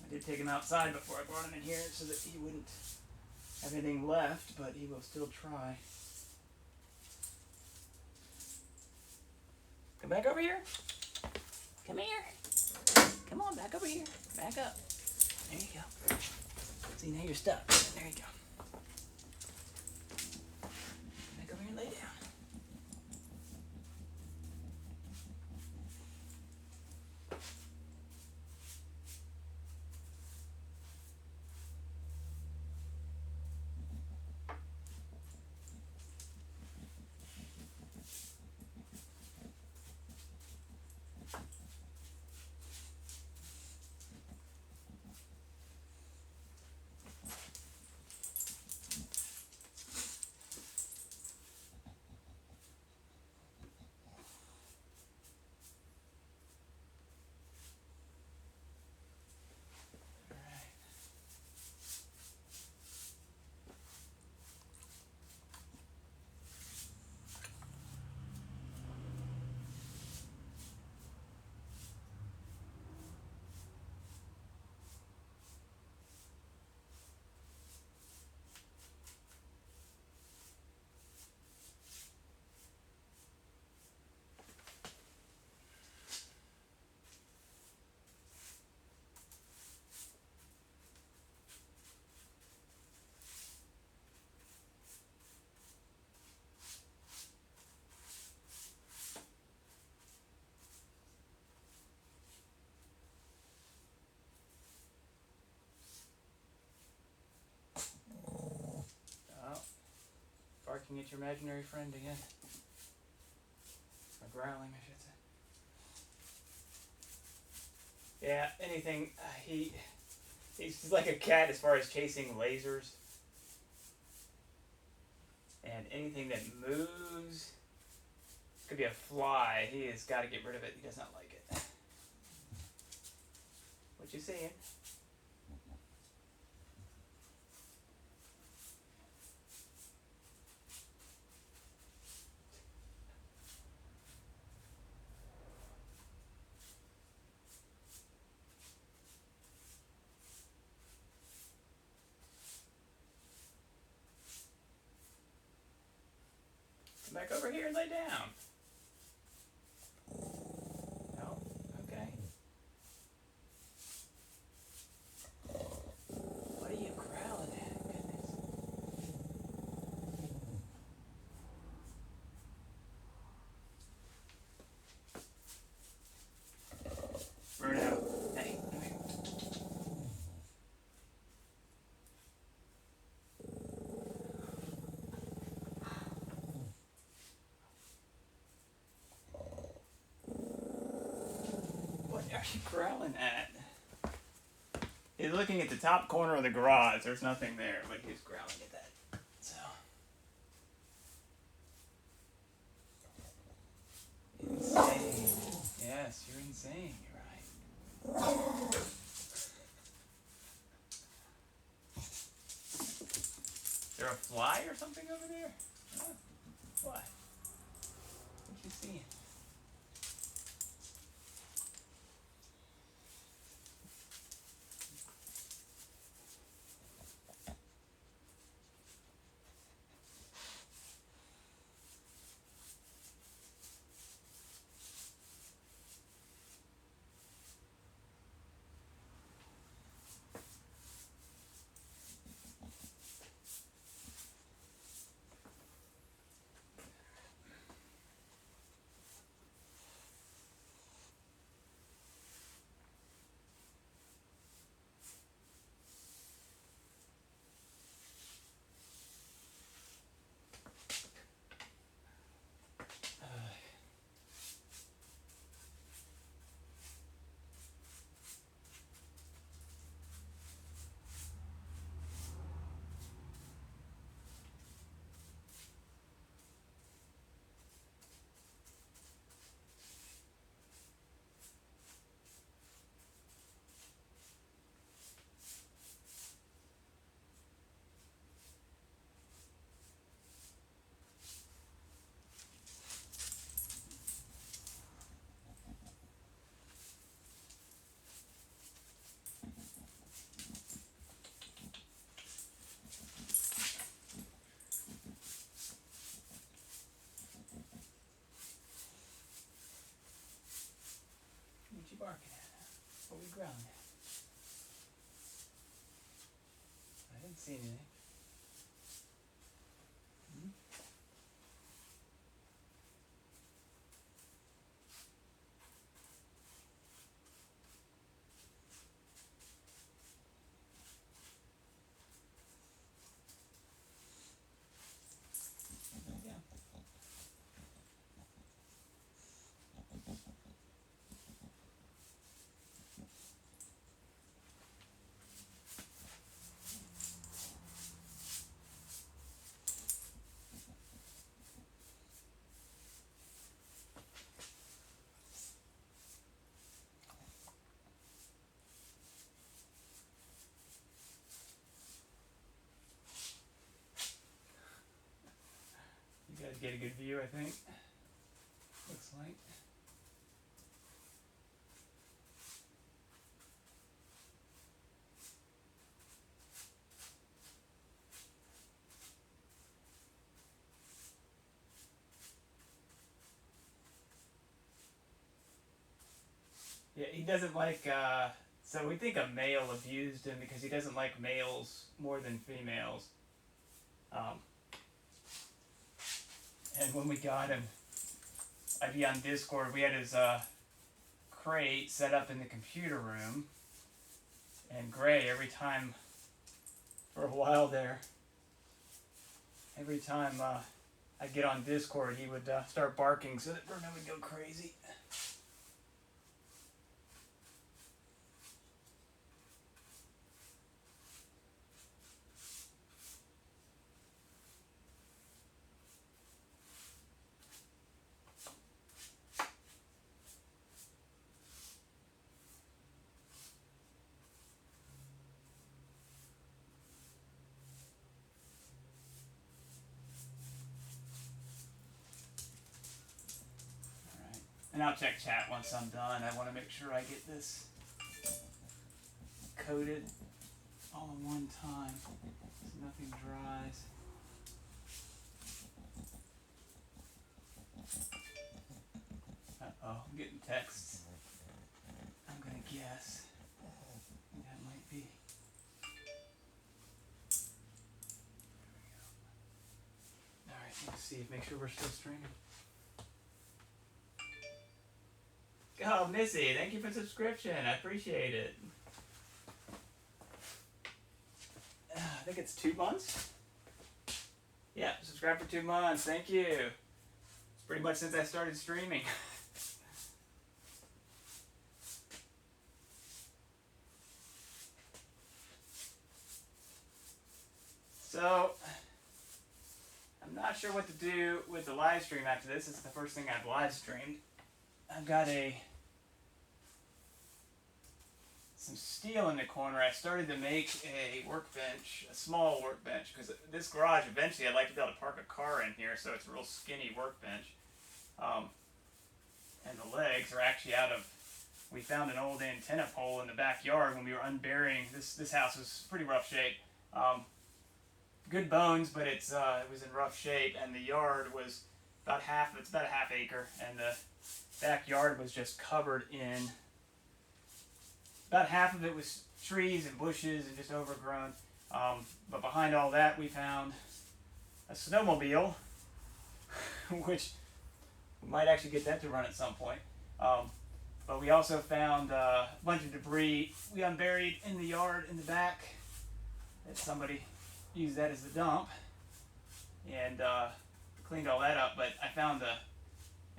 I did take him outside before I brought him in here so that he wouldn't have anything left, but he will still try. Come back over here. Come here. Come on, back over here. Back up. There you go. See, now you're stuck. There you go. Back over here and lay down. Barking at your imaginary friend again. Or growling, I should say. Yeah, anything. He's like a cat as far as chasing lasers. And anything that moves. to be a fly. He has got to get rid of it. He does not like it. What you saying? Come back over here and lay down. No? Okay. What are you growling at? Goodness. Bruno. Hey, come here. What are you growling at? He's looking at the top corner of the garage. There's nothing there, but he's growling at that. So. Insane. Yes, you're insane. You're right. Is there a fly or something over there? Oh, what? What you seeing? What you barking at? What we growling at? I didn't see anything. Hmm? There you go. You guys get a good view, I think. Looks like. Yeah, he doesn't like, so we think a male abused him because he doesn't like males more than females. And when we got him, I'd be on Discord, we had his crate set up in the computer room. And Gray, every time, for a while there, every time I'd get on Discord, he would start barking so that Bruno would go crazy. And I'll check chat once I'm done. I want to make sure I get this coated all in one time so nothing dries. Uh-oh, I'm getting texts. I'm going to guess. That might be. Alright, let's see. Make sure we're still streaming. Oh, Missy, thank you for the subscription. I appreciate it. I think it's 2 months. Yeah, subscribe for 2 months. Thank you. It's pretty much since I started streaming. So, I'm not sure what to do with the live stream after this. This is the first thing I've live streamed. I've got some steel in the corner. I started to make a workbench, a small workbench, because this garage, eventually I'd like to be able to park a car in here, so it's a real skinny workbench. And the legs are actually out of, we found an old antenna pole in the backyard when we were unburying. This house was pretty rough shape. Good bones, but it was in rough shape, and the yard was about it's about a half acre, and the backyard was just covered in, about half of it was trees and bushes and just overgrown. But behind all that we found a snowmobile, which we might actually get that to run at some point. But we also found a bunch of debris we unburied in the yard in the back that somebody used that as the dump, and cleaned all that up. But I found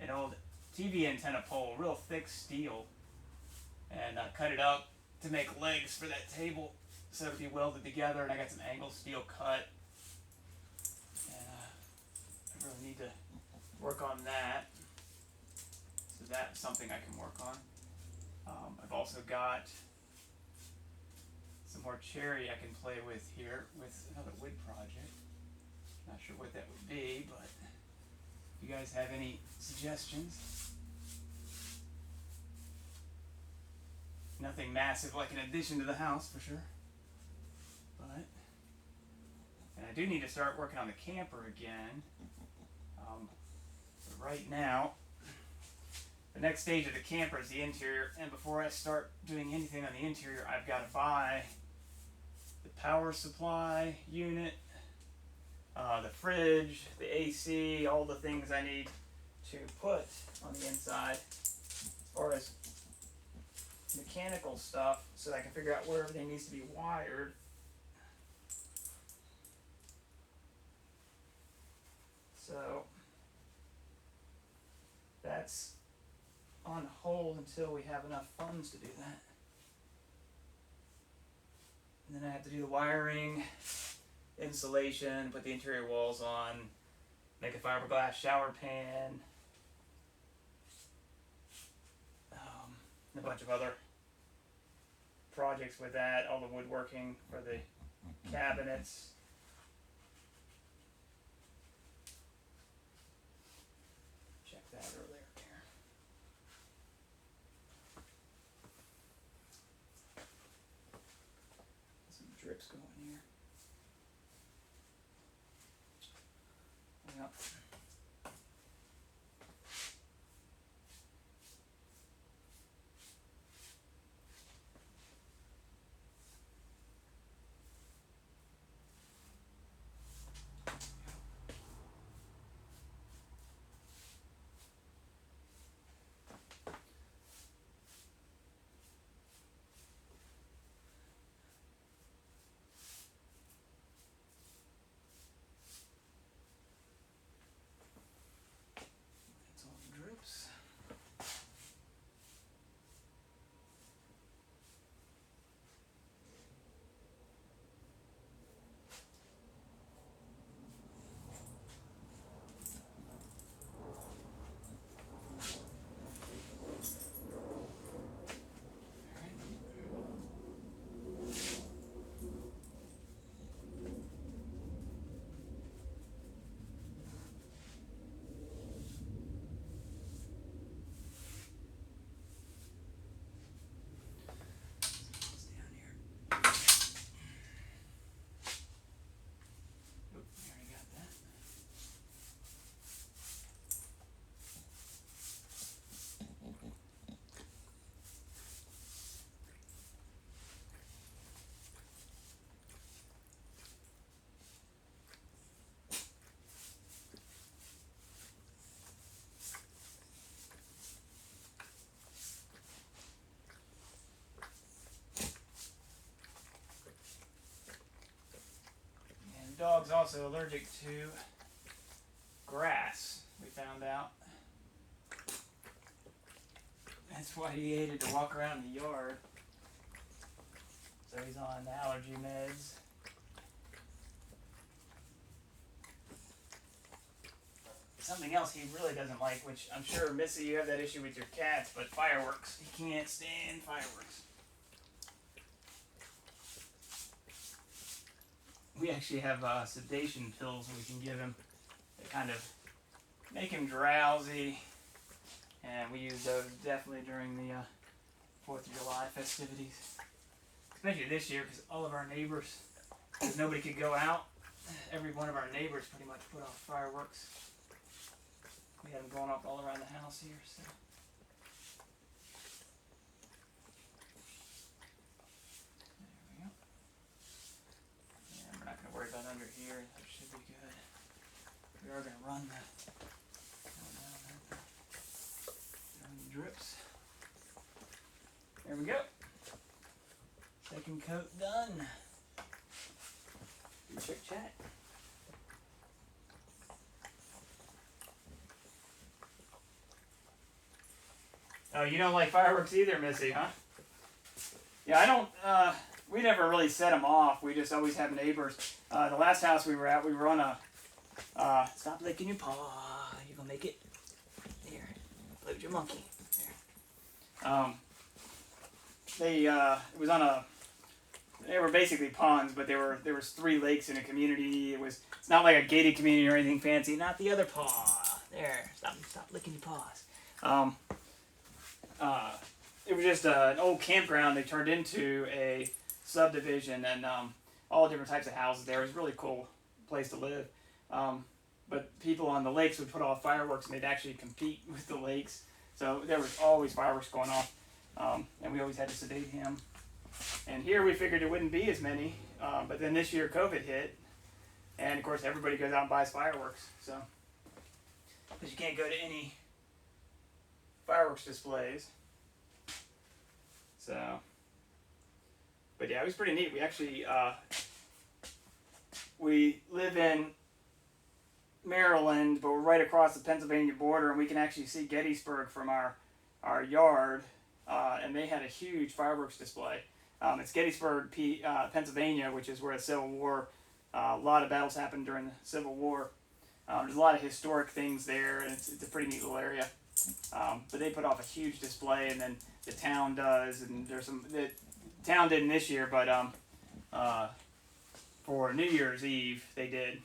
an old TV antenna pole, real thick steel, and cut it up to make legs for that table so it would be welded together. And I got some angled steel cut, and I really need to work on that. So that's something I can work on. I've also got some more cherry I can play with here with another wood project. Not sure what that would be, but if you guys have any suggestions. Nothing massive like an addition to the house for sure. But, and I do need to start working on the camper again. But right now, the next stage of the camper is the interior, and before I start doing anything on the interior, I've got to buy the power supply unit, the fridge, the AC, all the things I need to put on the inside as far as mechanical stuff, so that I can figure out where everything needs to be wired. So that's on hold until we have enough funds to do that. And then I have to do the wiring, insulation, put the interior walls on, make a fiberglass shower pan, and a bunch of other projects with that, all the woodworking for the cabinets. Check that earlier here. Some drips going here. Yep. dog's also allergic to grass, we found out. That's why he hated to walk around the yard. So he's on allergy meds. Something else he really doesn't like, which I'm sure, Missy, you have that issue with your cats, but fireworks. He can't stand fireworks. We actually have sedation pills we can give him that kind of make him drowsy. And we use those definitely during the 4th of July festivities. Especially this year, because all of our neighbors, because nobody could go out, every one of our neighbors pretty much put off fireworks. We had them going off all around the house here, so. There we go. Yeah, we're not going to worry about under here. That should be good. We are going to run the drips. There we go. Second coat done. Check chat. Oh, you don't like fireworks either, Missy, huh? Yeah, I don't, we never really set them off. We just always have neighbors. The last house we were at, we were on a, stop licking your paw. You're going to make it. There. Load your monkey. There. It was on a, they were basically ponds, but there was 3 lakes in a community. It's not like a gated community or anything fancy. Not the other paw. There. Stop licking your paws. It was just an old campground they turned into a subdivision, and all different types of houses there. It was a really cool place to live. But people on the lakes would put off fireworks, and they'd actually compete with the lakes. So there was always fireworks going off, and we always had to sedate him. And here we figured there wouldn't be as many, but then this year COVID hit, and of course everybody goes out and buys fireworks. So, because you can't go to any fireworks displays. So, but yeah, it was pretty neat. We actually, we live in Maryland, but we're right across the Pennsylvania border, and we can actually see Gettysburg from our yard, and they had a huge fireworks display. It's Gettysburg, Pennsylvania, which is where the Civil War, a lot of battles happened during the Civil War. There's a lot of historic things there, and it's a pretty neat little area. But they put off a huge display, and then the town does, and there's some, the town didn't this year, but for New Year's Eve they did.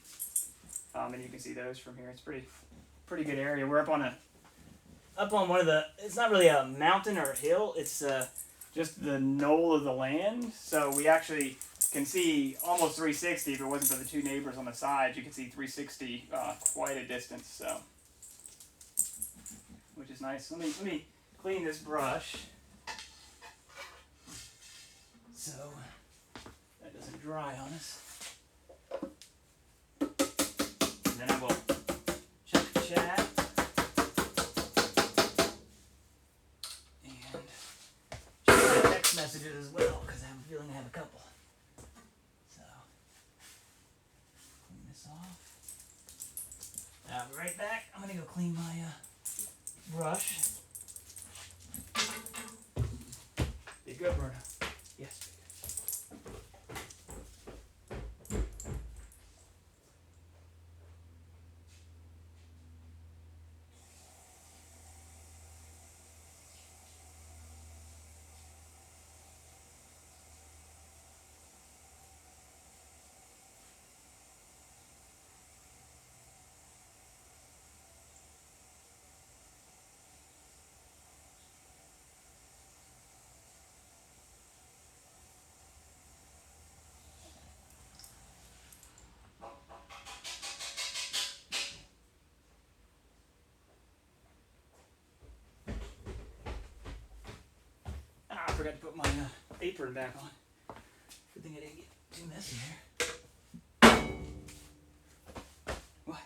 And you can see those from here. It's pretty good area. We're up on one of the, it's not really a mountain or a hill, it's just the knoll of the land. So we actually can see almost 360. If it wasn't for the 2 neighbors on the side, you can see 360 quite a distance. So, which is nice. Let me clean this brush so that doesn't dry on us. And then I will check the chat and check the text messages as well, because I have a feeling I have a couple. So, clean this off. I'll be right back. I'm going to go clean my brush. Be good, Bruno. Yes. I forgot to put my apron back on. Good thing I didn't get too messy here. What?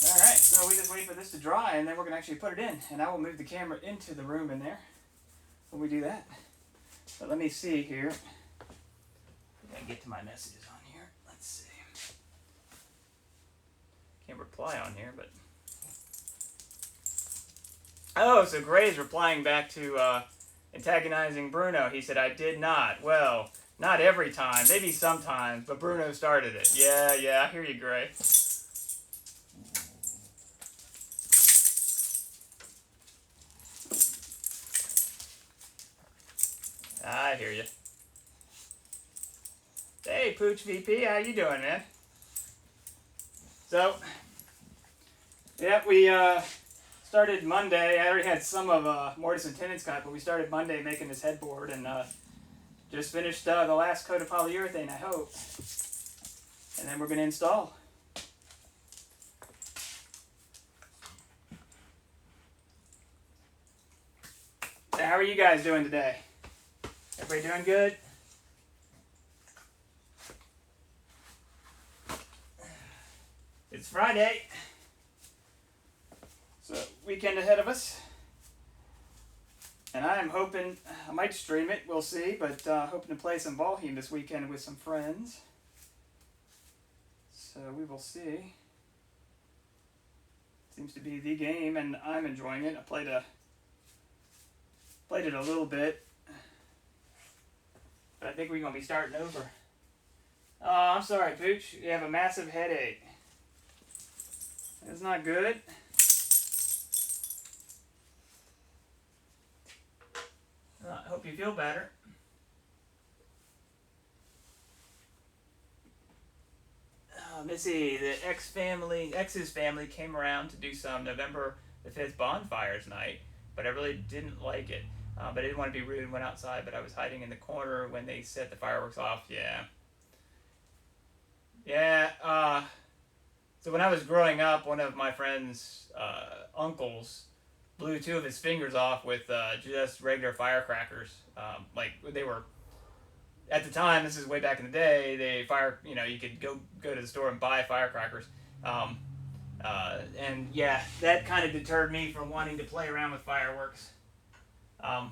Alright, so we just wait for this to dry, and then we're going to actually put it in. And I will move the camera into the room in there when we do that. So let me see here. I gotta get to my messages on here. Let's see. Can't reply on here, but. Oh, so Gray's replying back to antagonizing Bruno. He said, I did not. Well, not every time. Maybe sometimes, but Bruno started it. Yeah, I hear you, Gray. I hear you. Hey, Pooch VP, how you doing, man? So, yeah, we started Monday. I already had some of Mortise and Tennant's cut, but we started Monday making this headboard, and just finished the last coat of polyurethane, I hope. And then we're going to install. So how are you guys doing today? Everybody doing good? It's Friday. So, weekend ahead of us. And I am hoping, I might stream it, we'll see, but hoping to play some Valheim this weekend with some friends. So, we will see. Seems to be the game, and I'm enjoying it. I played it a little bit. But I think we're going to be starting over. Oh, I'm sorry, Pooch. You have a massive headache. That's not good. I hope you feel better. Missy, the ex's family came around to do some November the 5th bonfires night, but I really didn't like it. But I didn't want to be rude and went outside, but I was hiding in the corner when they set the fireworks off. Yeah, so when I was growing up, one of my friend's uncles blew 2 of his fingers off with just regular firecrackers. Like they were, at the time, this is way back in the day, you could go to the store and buy firecrackers. And yeah, that kind of deterred me from wanting to play around with fireworks. I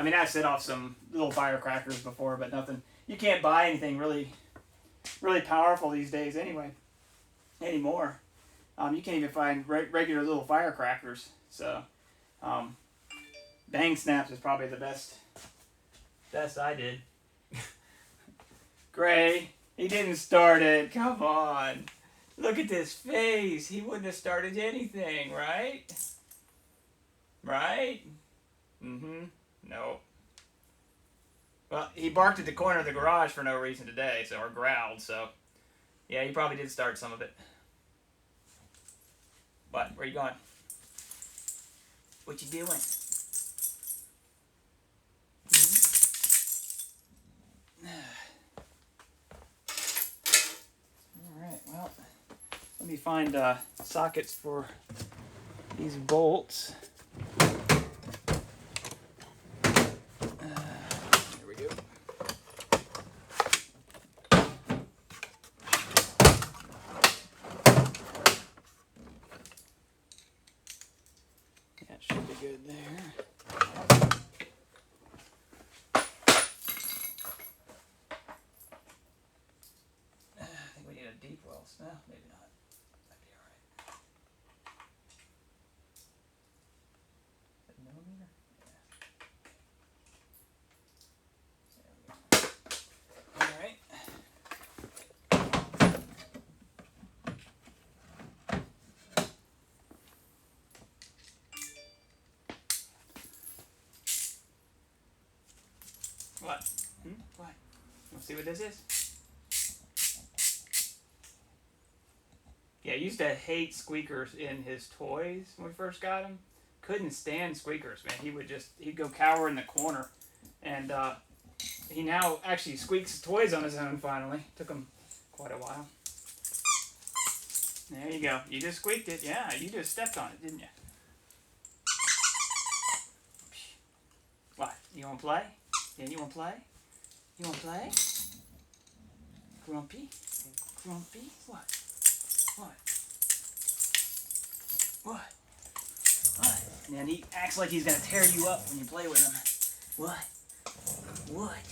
mean, I've set off some little firecrackers before, but nothing. You can't buy anything really powerful these days anymore. You can't even find regular little firecrackers. So, Bang Snaps is probably the best I did. Gray, he didn't start it. Come on. Look at this face. He wouldn't have started anything, right? Right? Mm-hmm. No. Well, he barked at the corner of the garage for no reason today, or growled, so yeah, he probably did start some of it. What? Where you going? What you doing? Alright, well, let me find sockets for these bolts. There we go. That should be good there. I think we need a deep well. No, maybe not. That'd be alright. A millimeter? Yeah. Alright. What? What? You want to see what this is? Yeah, I used to hate squeakers in his toys when we first got him. Couldn't stand squeakers, man. He'd go cower in the corner. And he now actually squeaks his toys on his own finally. Took him quite a while. There you go. You just squeaked it. Yeah, you just stepped on it, didn't you? What? You want to play? Yeah, you want to play? You want to play? Grumpy? Grumpy? What? What? What? What? And he acts like he's going to tear you up when you play with him. What? What?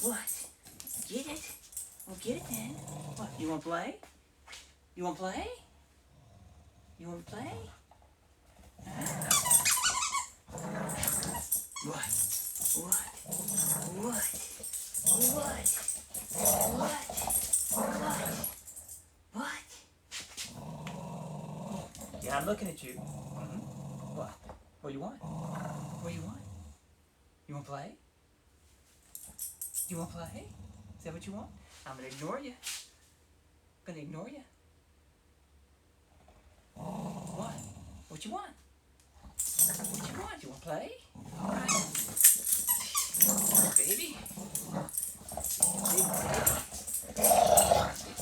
What? Get it? Well, get it then. What? You want to play? You want to play? You want to play? What? What? What? What? What? What? Yeah, I'm looking at you. What? What do you want? What do you want? You want to play? You want to play? Is that what you want? I'm going to ignore you. I'm going to ignore you. What? What you want? What you want? You want to play? All right. Baby.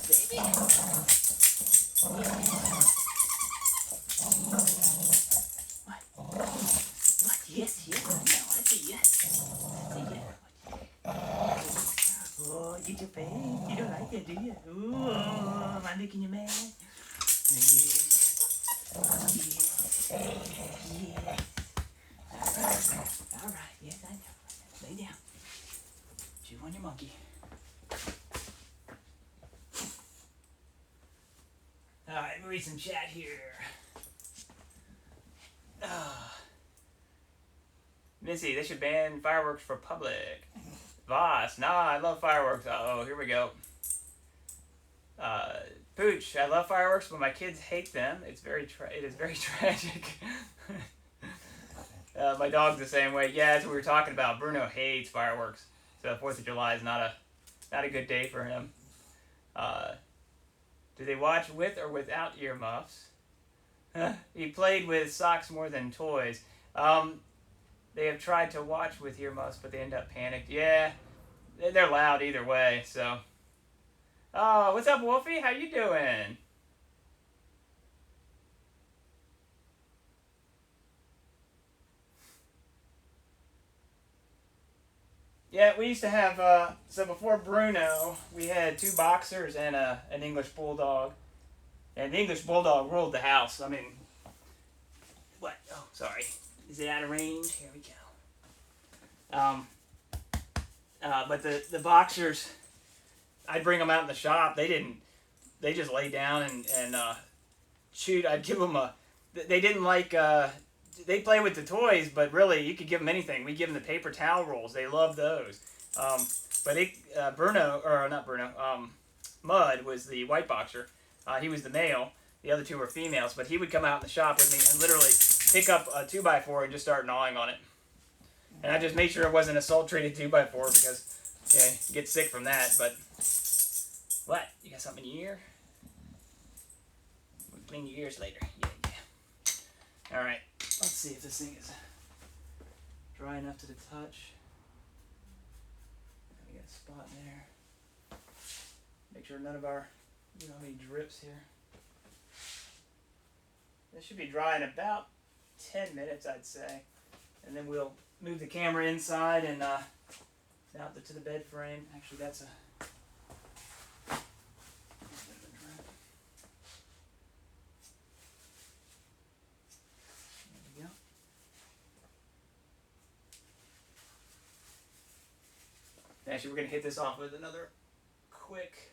Big baby. Big baby. What? What? Yes, yes. No, I see yes. I see yes. Oh, get your face. You don't like that, do you? Ooh, am I making you mad? Yes. Yes. Yes. All right. Yes, I know. Lay down. Chew on your monkey. All right, read some chat here. Missy, they should ban fireworks for public. Voss, nah, I love fireworks. Uh-oh, here we go. Pooch, I love fireworks, but my kids hate them. It is very tragic. My dog's the same way. Yeah, that's what we were talking about. Bruno hates fireworks, so 4th of July is not a good day for him. Do they watch with or without earmuffs? He played with socks more than toys. They have tried to watch with earmuffs, but they end up panicked. Yeah, they're loud either way, so. Oh, what's up, Wolfie? How you doing? Yeah, we used to have, so before Bruno, we had 2 boxers and an English Bulldog. And the English Bulldog ruled the house. I mean, what? Oh, sorry. Is it out of range? Here we go. But the boxers, I'd bring them out in the shop. They just lay down and shoot. I'd give them they didn't like, they play with the toys, but really, you could give them anything. We give them the paper towel rolls. They love those. But Mud was the white boxer. He was the male. The other 2 were females. But he would come out in the shop with me and literally pick up a 2x4 and just start gnawing on it. And I just made sure it wasn't a salt-treated 2x4 because you get sick from that. But what? You got something in your ear? We'll clean your ears later. Yeah. All right. Let's see if this thing is dry enough to the touch. We got a spot in there. Make sure none of our, we don't have any drips here. This should be dry in about 10 minutes, I'd say. And then we'll move the camera inside and out to the bed frame. Actually, that's a... Actually, we're going to hit this off with another quick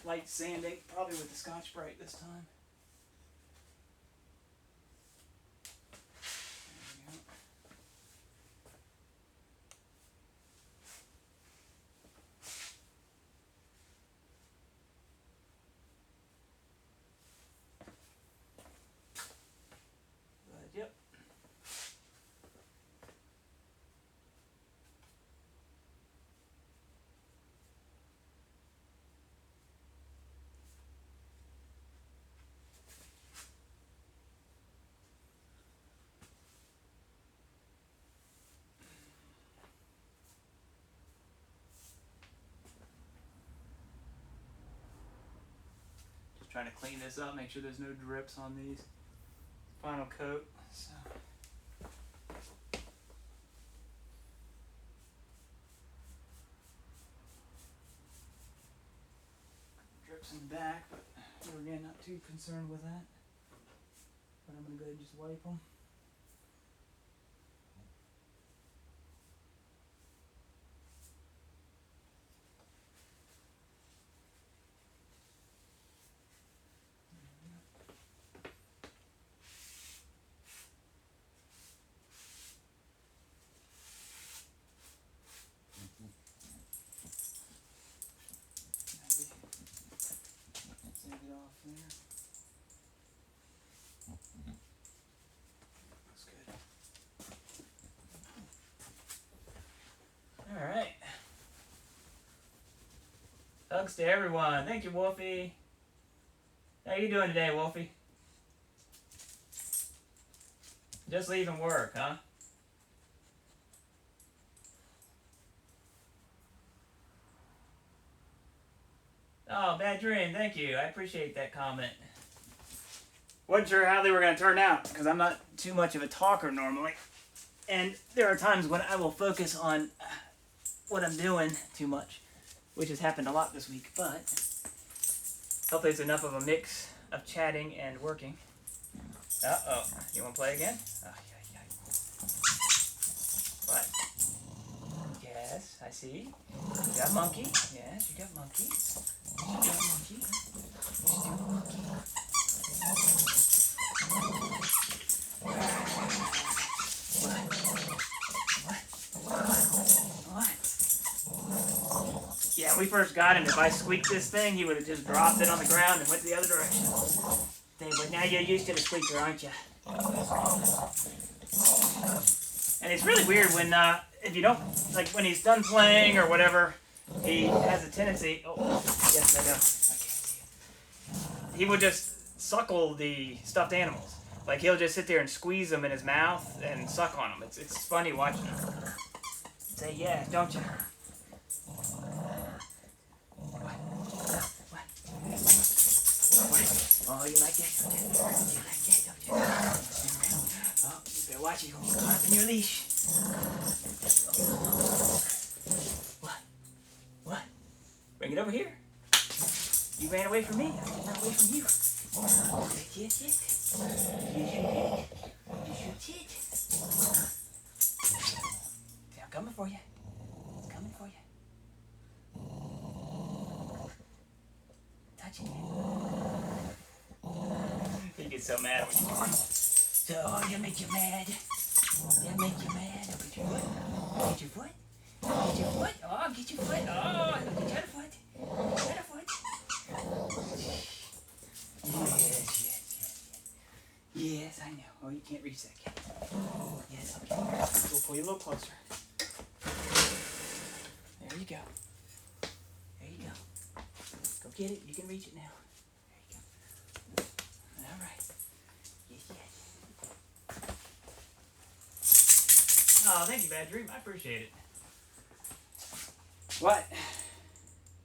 light sanding, probably with the Scotch-Brite this time. There we go. But, yep. Trying to clean this up, make sure there's no drips on these. Final coat. So. Drips in the back, but here again, not too concerned with that. But I'm going to go ahead and just wipe them. Hugs to everyone. Thank you, Wolfie. How you doing today, Wolfie? Just leaving work, huh? Oh, bad dream. Thank you. I appreciate that comment. Wasn't sure how they were going to turn out because I'm not too much of a talker normally. And there are times when I will focus on what I'm doing too much, which has happened a lot this week. But hopefully it's enough of a mix of chatting and working. Uh-oh. You want to play again? Oh, yeah. What? Yes, I see. You got monkey. Yes, you got monkey. You got monkey. You got monkey. What? Yeah, when we first got him, if I squeaked this thing, he would have just dropped it on the ground and went the other direction. But now you're used to the squeaker, aren't you? And it's really weird when, if you don't, like when he's done playing or whatever, he has a tendency, oh, yes, I know, I can't see it. He would just suckle the stuffed animals. Like he'll just sit there and squeeze them in his mouth and suck on them. It's funny watching him. Say yeah, don't you? What? Oh, you like that? You like that, don't you? Oh, you better watch it. You're going to get caught up in your leash. What? Bring it over here. You ran away from me. I ran away from you. Yes. You did. See, I'm coming for you. It's coming for you. Touch it. He gets so mad when you want. So, that make you mad. That make you mad. Oh, get your foot. Get your foot. Get your foot. Oh, get your foot. Oh, get your foot. Get your foot. Yes, I know. Oh, you can't reach that cat. Yes, okay. We'll pull you a little closer. There you go. There you go. Go get it. You can reach it now. There you go. All right. Yes. Oh, thank you, Bad Dream. I appreciate it. What?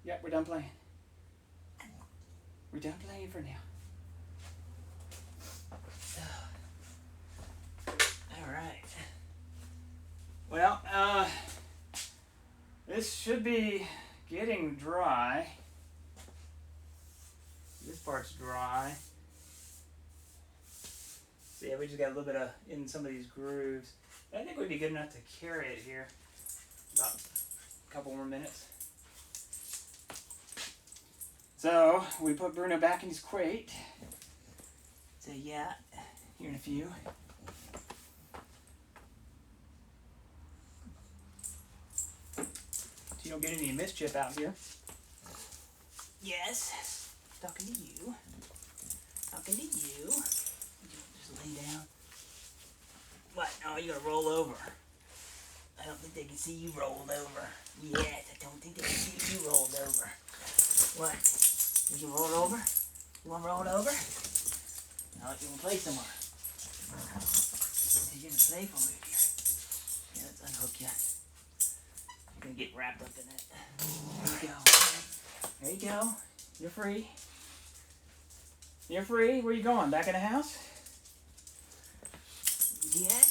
Yep, we're done playing. We're done playing for now. Alright. Well, this should be getting dry. This part's dry. So yeah, we just got a little bit of in some of these grooves. I think we'd be good enough to carry it here. About a couple more minutes. So, we put Bruno back in his crate. So yeah, here in a few. So you don't get any mischief out here. Yes, talking to you. Talking to you. Just lay down. What? Oh, you're gonna roll over. I don't think they can see you rolled over. Yes, I don't think they can see you rolled over. What? You can roll it over? You want to roll it over? No, you want to play somewhere. You're going to play for me here. Yeah, let's unhook you. You're going to get wrapped up in it. There you go. There you go. You're free. You're free. Where are you going? Back in the house? Yes.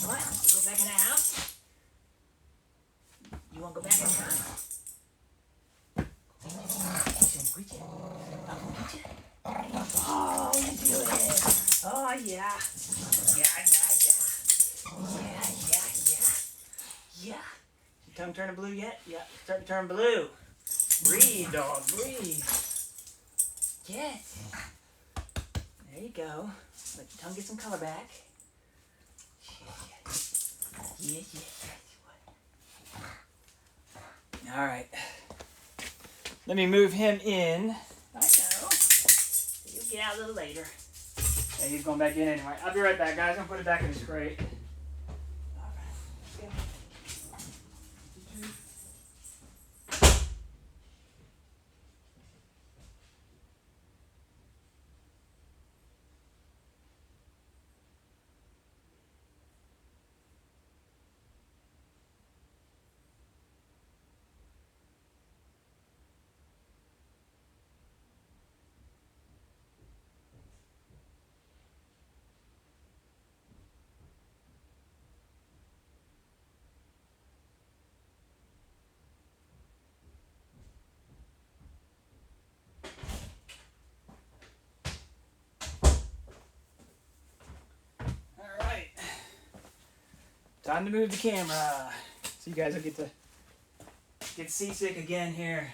What? You go back in the house? You want to go back in the house? Oh, you do it. Oh, yeah. Yeah. Your tongue turning blue yet? Yeah, starting to turn blue. Breathe, dog, breathe. Yes. There you go. Let your tongue get some color back. Yes. All right. Let me move him in. I know. He'll get out a little later. And he's going back in anyway. I'll be right back, guys. I'm going to put it back in his crate. All right. Let's go. time to move the camera. So you guys will get seasick again here.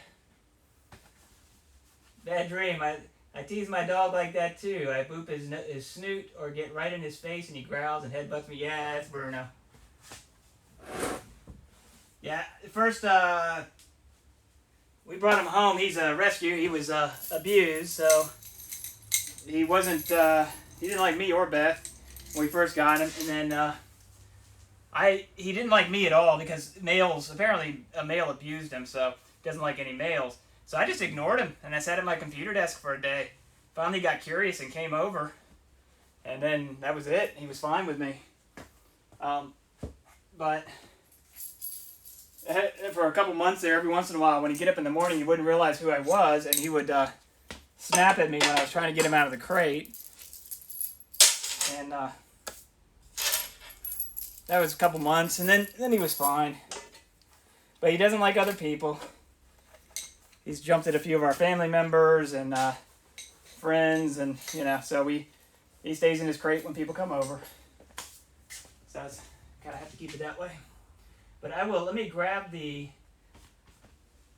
Bad dream. I tease my dog like that too. I boop his snoot or get right in his face and he growls and headbutts me. Yeah, that's Bruno. Yeah, first we brought him home. He's a rescue. He was abused, so he wasn't. He didn't like me or Beth when we first got him, and then he didn't like me at all because males. Apparently, a male abused him, so he doesn't like any males. So I just ignored him, and I sat at my computer desk for a day. Finally got curious and came over, and then that was it. He was fine with me, but for a couple months there, every once in a while, when he'd get up in the morning, he wouldn't realize who I was, and he would snap at me when I was trying to get him out of the crate. And that was a couple months, and then he was fine. But he doesn't like other people. He's jumped at a few of our family members and friends, and so he stays in his crate when people come over. So I kind of have to keep it that way. But let me grab the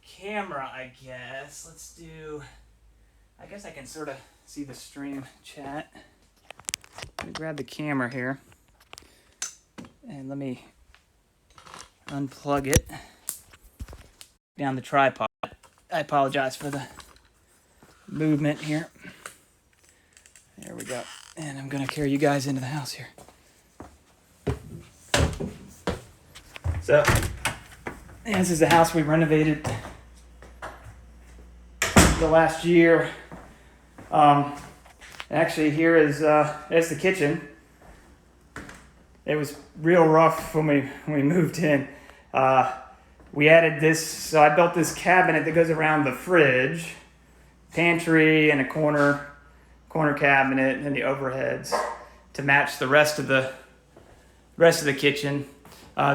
camera, I guess. I guess I can sort of see the stream chat. Let me grab the camera here. And let me unplug it down the tripod. I apologize for the movement here. There we go. And I'm going to carry you guys into the house here. So, this is the house we renovated the last year. Actually, here is the kitchen. It was real rough when we moved in. We added this, so I built this cabinet that goes around the fridge, pantry, and a corner cabinet, and the overheads to match the rest of the kitchen.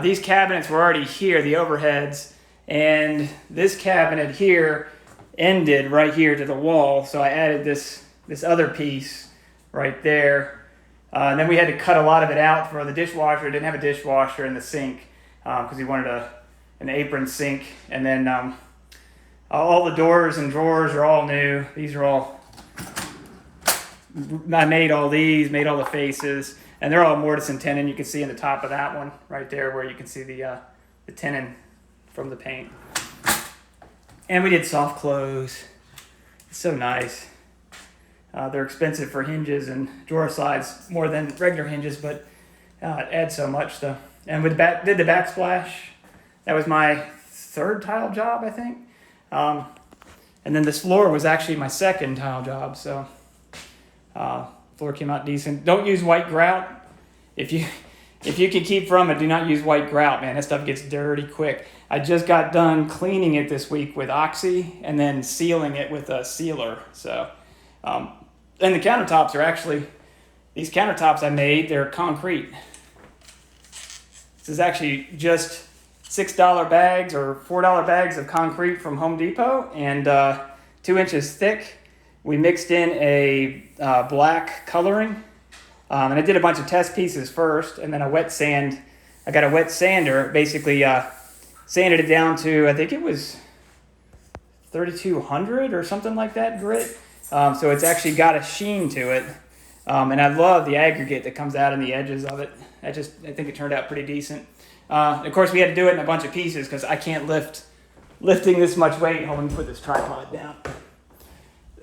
These cabinets were already here, the overheads, and this cabinet here ended right here to the wall, so I added this other piece right there. And then we had to cut a lot of it out for the dishwasher. It didn't have a dishwasher in the sink because we wanted an apron sink. And then all the doors and drawers are all new. These are all, I made all these, made all the faces. And they're all mortise and tenon. You can see in the top of that one right there where you can see the tenon from the paint. And we did soft close. It's so nice. They're expensive for hinges and drawer sides more than regular hinges, but it adds so much though. And we did the backsplash. That was my third tile job, I think. And then this floor was actually my second tile job, so floor came out decent. Don't use white grout. If you can keep from it, do not use white grout, man. That stuff gets dirty quick. I just got done cleaning it this week with Oxy and then sealing it with a sealer. So, and the countertops are actually, these countertops I made, they're concrete. This is actually just $6 bags or $4 bags of concrete from Home Depot and 2 inches thick. We mixed in a black coloring, and I did a bunch of test pieces first, and then I got a wet sander, basically sanded it down to, I think it was 3,200 or something like that grit. So it's actually got a sheen to it, and I love the aggregate that comes out in the edges of it. I think it turned out pretty decent. Of course, we had to do it in a bunch of pieces because I can't lifting this much weight. Hold on, let me put this tripod down.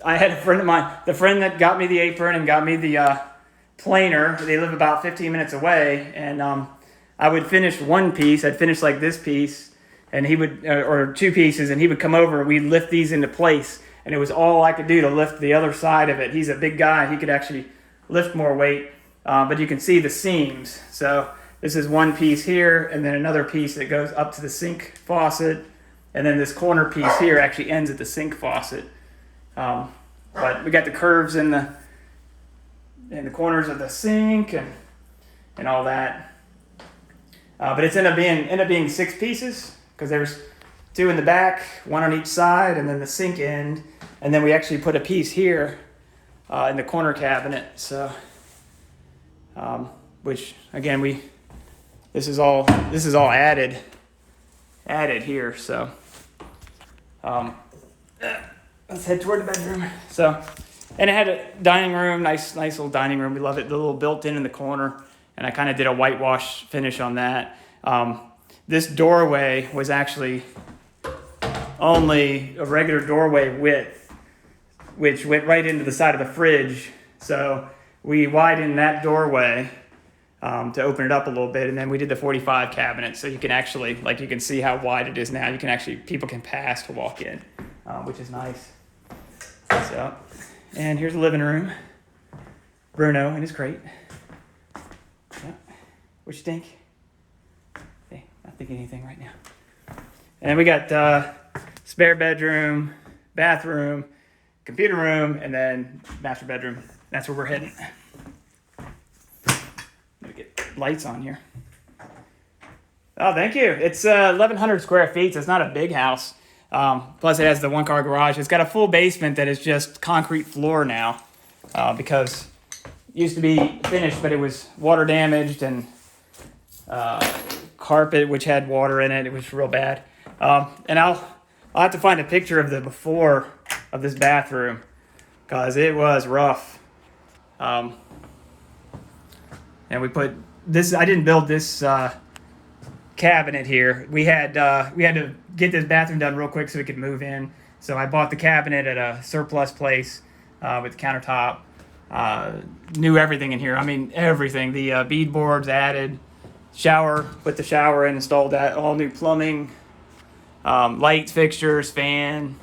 I had a friend of mine, the friend that got me the apron and got me the planer. They live about 15 minutes away, and I would finish one piece. I'd finish like this piece, and he would, or two pieces, and he would come over and we'd lift these into place. And it was all I could do to lift the other side of it. He's a big guy. He could actually lift more weight, but you can see the seams. So this is one piece here, and then another piece that goes up to the sink faucet, and then this corner piece here actually ends at the sink faucet. But we got the curves in the corners of the sink and all that. But it's ended up being 6 pieces because there's 2 in the back, 1 on each side, and then the sink end. And then we actually put a piece here in the corner cabinet. So, which again, we this is all added here. So let's head toward the bedroom. So, and it had a dining room, nice little dining room. We love it. The little built-in the corner, and I kind of did a whitewash finish on that. This doorway was actually only a regular doorway width, which went right into the side of the fridge. So we widened that doorway to open it up a little bit, and then we did the 45 cabinet, so you can actually, like, you can see how wide it is now. You can actually, people can pass to walk in, which is nice. So, and here's the living room. Bruno in his crate. Yeah. What you think? Hey, not thinking anything right now. And we got spare bedroom, bathroom, computer room, and then master bedroom. That's where we're heading. Let me get lights on here. Oh, thank you. It's 1,100 square feet, so it's not a big house. Plus, it has the one-car garage. It's got a full basement that is just concrete floor now because it used to be finished, but it was water damaged, and carpet, which had water in it. It was real bad. And I'll have to find a picture of the before of this bathroom because it was rough. And we put this. I didn't build this cabinet here. We had to get this bathroom done real quick so we could move in. So I bought the cabinet at a surplus place with the countertop. Knew everything in here. I mean, everything. The bead boards added. Shower, put the shower in, installed that. All new plumbing, lights, fixtures, fan.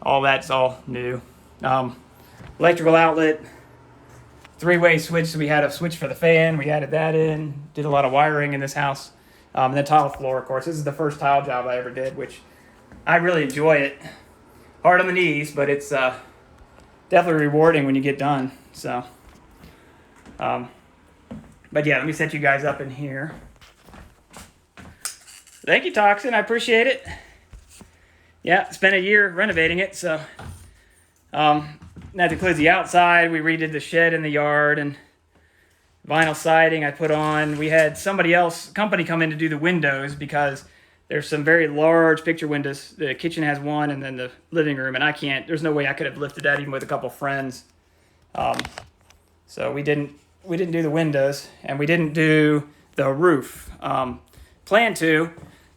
All that's all new. Electrical outlet. 3-way switch, so we had a switch for the fan. We added that in. Did a lot of wiring in this house. And then tile floor, of course. This is the first tile job I ever did, which I really enjoy it. Hard on the knees, but it's definitely rewarding when you get done. So, but yeah, let me set you guys up in here. Thank you, Toxin. I appreciate it. Yeah, spent a year renovating it, so that includes the outside. We redid the shed in the yard and vinyl siding I put on. We had company come in to do the windows because there's some very large picture windows. The kitchen has one, and then the living room, and there's no way I could have lifted that even with a couple friends. So we didn't do the windows, and we didn't do the roof. Planned to,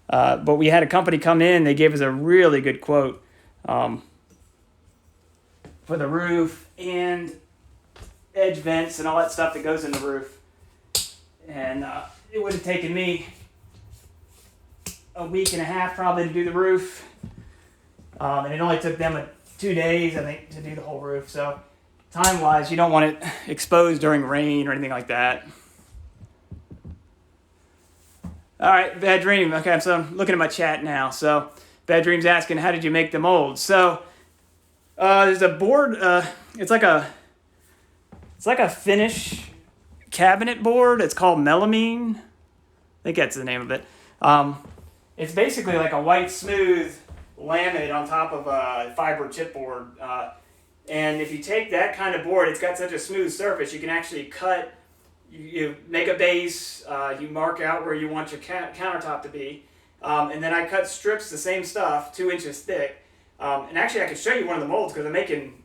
but we had a company come in. They gave us a really good quote for the roof and edge vents and all that stuff that goes in the roof. And it would have taken me a week and a half probably to do the roof. And it only took them 2 days, I think, to do the whole roof. So time-wise, you don't want it exposed during rain or anything like that. All right, Bad Dream. Okay, so I'm looking at my chat now. So Bad Dream's asking, how did you make the mold? So there's a board. It's like a finish cabinet board. It's called melamine. I think that's the name of it. It's basically like a white smooth laminate on top of a fiber chipboard. And if you take that kind of board, it's got such a smooth surface, you can actually cut. You make a base, you mark out where you want your countertop to be, and then I cut strips, the same stuff, 2 inches thick. And actually I could show you one of the molds because I'm making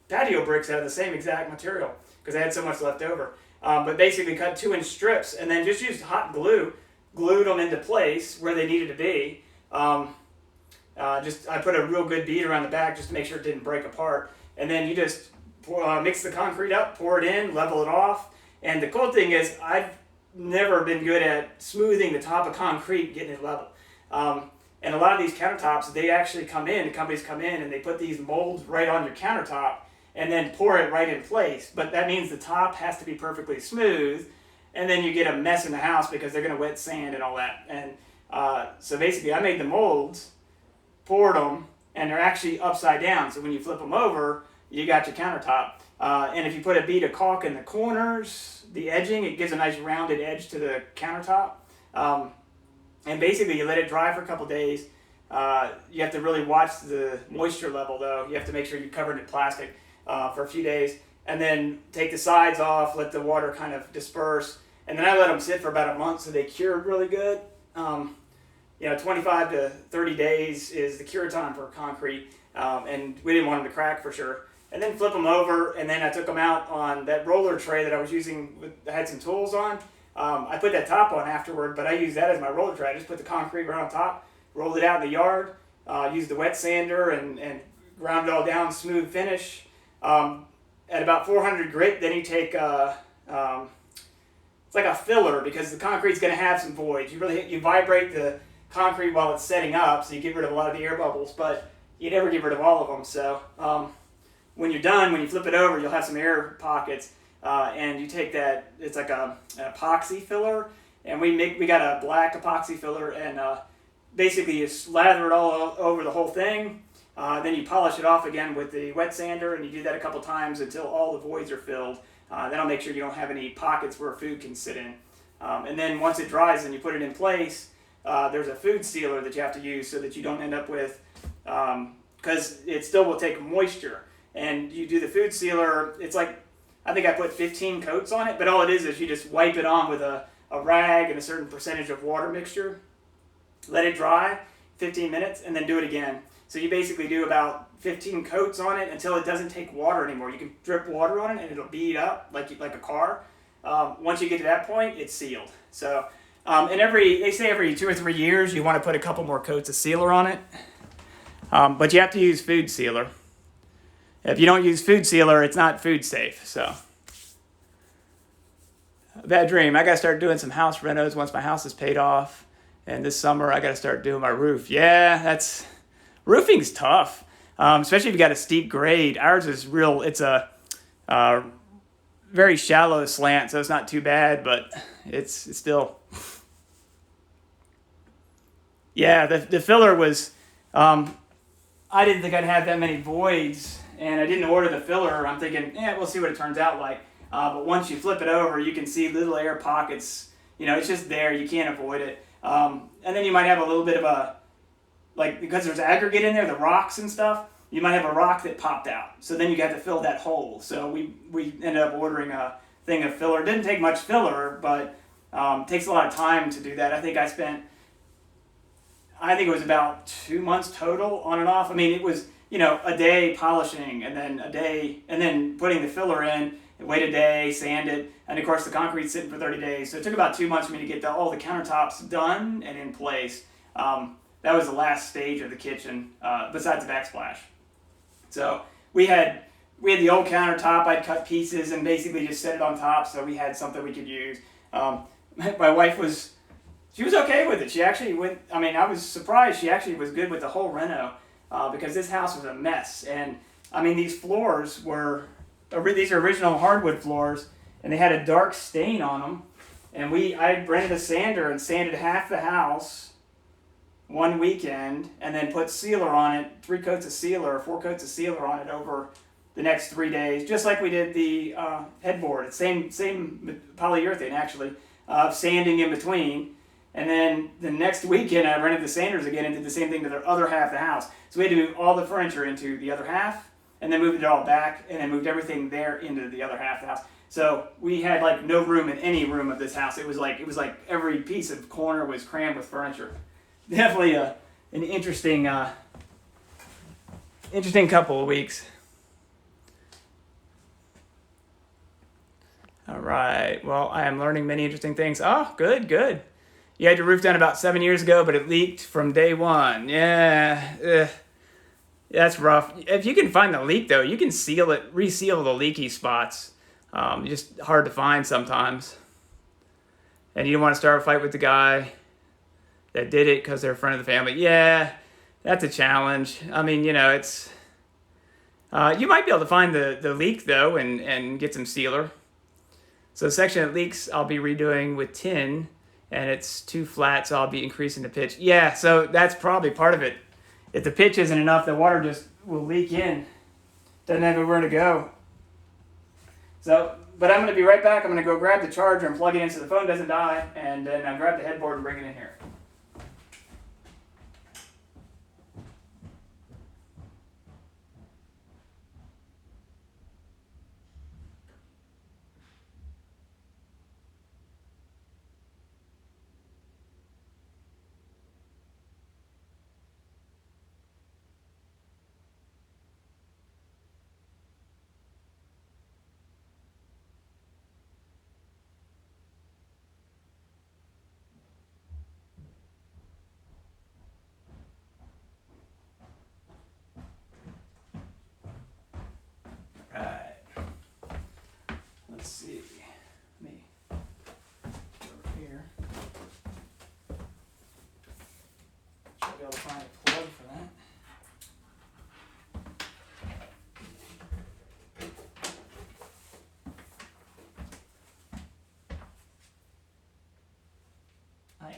patio bricks out of the same exact material because I had so much left over. But basically cut 2-inch strips and then just used hot glue, glued them into place where they needed to be. I put a real good bead around the back just to make sure it didn't break apart. And then you just mix the concrete up, pour it in, level it off. And the cool thing is I've never been good at smoothing the top of concrete, getting it level. And a lot of these countertops, they actually companies come in and they put these molds right on your countertop and then pour it right in place. But that means the top has to be perfectly smooth, and then you get a mess in the house because they're going to wet sand and all that. And so basically I made the molds, poured them, and they're actually upside down. So when you flip them over, you got your countertop. And if you put a bead of caulk in the corners, the edging, it gives a nice rounded edge to the countertop. And basically you let it dry for a couple days. You have to really watch the moisture level though. You have to make sure you cover it in plastic for a few days. And then take the sides off, let the water kind of disperse. and then I let them sit for about a month so they cured really good. 25 to 30 days is the cure time for concrete, and we didn't want them to crack for sure. And then flip them over, and then I took them out on that roller tray that I was using. I had some tools on. I put that top on afterward, but I used that as my roller tray. I just put the concrete right on top, rolled it out in the yard, used the wet sander, and ground it all down, smooth finish. At about 400 grit, then you take it's like a filler, because the concrete's going to have some voids. You vibrate the concrete while it's setting up, so you get rid of a lot of the air bubbles, but you never get rid of all of them. So when you're done, when you flip it over, you'll have some air pockets, and you take that. It's like an epoxy filler, and we got a black epoxy filler, and basically you slather it all over the whole thing. Then you polish it off again with the wet sander, and you do that a couple times until all the voids are filled. That'll make sure you don't have any pockets where food can sit in. And then once it dries and you put it in place, there's a food sealer that you have to use so that you don't end up with, because it still will take moisture. And you do the food sealer, it's like, I think I put 15 coats on it, but all it is you just wipe it on with a rag and a certain percentage of water mixture, let it dry 15 minutes, and then do it again. So you basically do about 15 coats on it until it doesn't take water anymore. You can drip water on it and it'll bead up like a car. Once you get to that point, it's sealed. So, and they say every 2 or 3 years you want to put a couple more coats of sealer on it. But you have to use food sealer. If you don't use food sealer, it's not food safe. So, bad dream. I got to start doing some house renos once my house is paid off. And this summer I got to start doing my roof. Yeah, roofing's tough. Especially if you got a steep grade. Ours is real. It's a very shallow slant, so it's not too bad, but it's still. Yeah, the filler was. I didn't think I'd have that many voids, and I didn't order the filler. I'm thinking, we'll see what it turns out like. But once you flip it over, you can see little air pockets. It's just there. You can't avoid it. And then you might have a little bit of a. Because there's aggregate in there, the rocks and stuff, you might have a rock that popped out. So then you got to fill that hole. So we ended up ordering a thing of filler. It didn't take much filler, but takes a lot of time to do that. I think it was about 2 months total on and off. I mean, it was, a day polishing, and then a day, and then putting the filler in, wait a day, sand it, and of course the concrete's sitting for 30 days. So it took about 2 months for me to get all the countertops done and in place. That was the last stage of the kitchen, besides the backsplash. So we had the old countertop. I'd cut pieces and basically just set it on top, so we had something we could use. My wife was okay with it. She actually went. I mean, I was surprised. She actually was good with the whole reno, because this house was a mess. And I mean, these floors these are original hardwood floors, and they had a dark stain on them. And I rented a sander and sanded half the house one weekend, and then put sealer on it, 3 coats of sealer, or 4 coats of sealer on it over the next 3 days, just like we did the headboard. It's same polyurethane actually, sanding in between. And then the next weekend I rented the sanders again and did the same thing to the other half of the house. So we had to move all the furniture into the other half, and then moved it all back, and then moved everything there into the other half of the house. So we had no room in any room of this house. It was like every piece of corner was crammed with furniture. Definitely an interesting couple of weeks. All right. Well, I am learning many interesting things. Oh, good. You had your roof done about 7 years ago, but it leaked from day one. Yeah. That's rough. If you can find the leak, though, you can reseal the leaky spots. Just hard to find sometimes. And you don't want to start a fight with the guy that did it because they're a friend of the family. Yeah, that's a challenge. I mean, it's... you might be able to find the leak, though, and get some sealer. So the section that leaks, I'll be redoing with tin, and it's too flat, so I'll be increasing the pitch. Yeah, so that's probably part of it. If the pitch isn't enough, the water just will leak in. Doesn't have anywhere to go. So, but I'm going to be right back. I'm going to go grab the charger and plug it in so the phone doesn't die, and then I'll grab the headboard and bring it in here.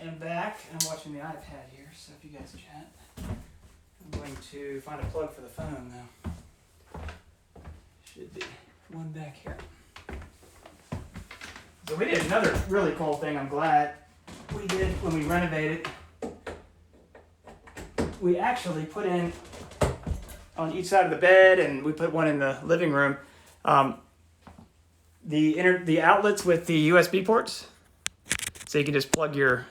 am back. I'm watching the iPad here, so if you guys chat, I'm going to find a plug for the phone though. Should be one back here. So we did another really cool thing, I'm glad we did when we renovated. We actually put in on each side of the bed, and we put one in the living room, the outlets with the USB ports. So you can just plug your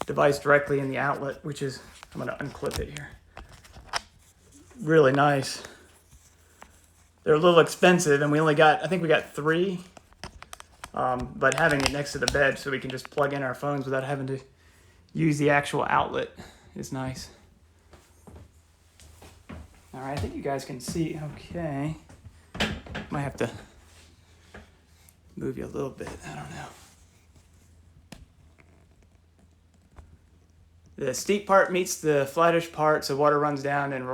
device directly in the outlet, which is, I'm going to unclip it here. Really nice. They're a little expensive, and I think we got 3. But having it next to the bed so we can just plug in our phones without having to use the actual outlet is nice. All right, I think you guys can see okay. Might have to move you a little bit, I don't know. The steep part meets the flattish part, so water runs down and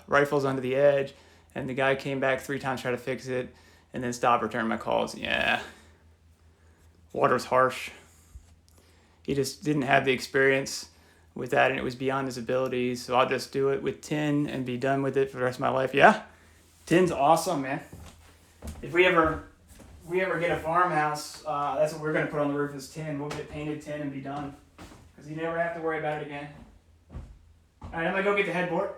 rifles under the edge. And the guy came back 3 times, tried to fix it, and then stopped returning my calls. Yeah, water's harsh. He just didn't have the experience with that, and it was beyond his abilities. So I'll just do it with tin and be done with it for the rest of my life. Yeah, tin's awesome, man. If we ever get a farmhouse, that's what we're gonna put on the roof is tin. We'll get painted tin and be done, because you never have to worry about it again. All right, I'm gonna go get the headboard.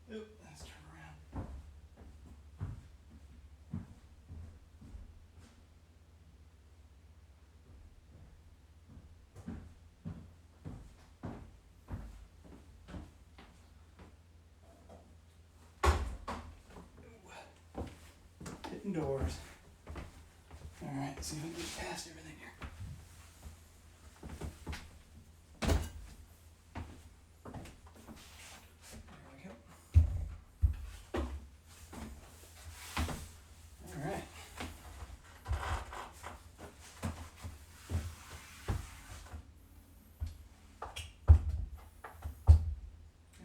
Let's turn around. Hitting doors. All right, let's see if I can get past everything here.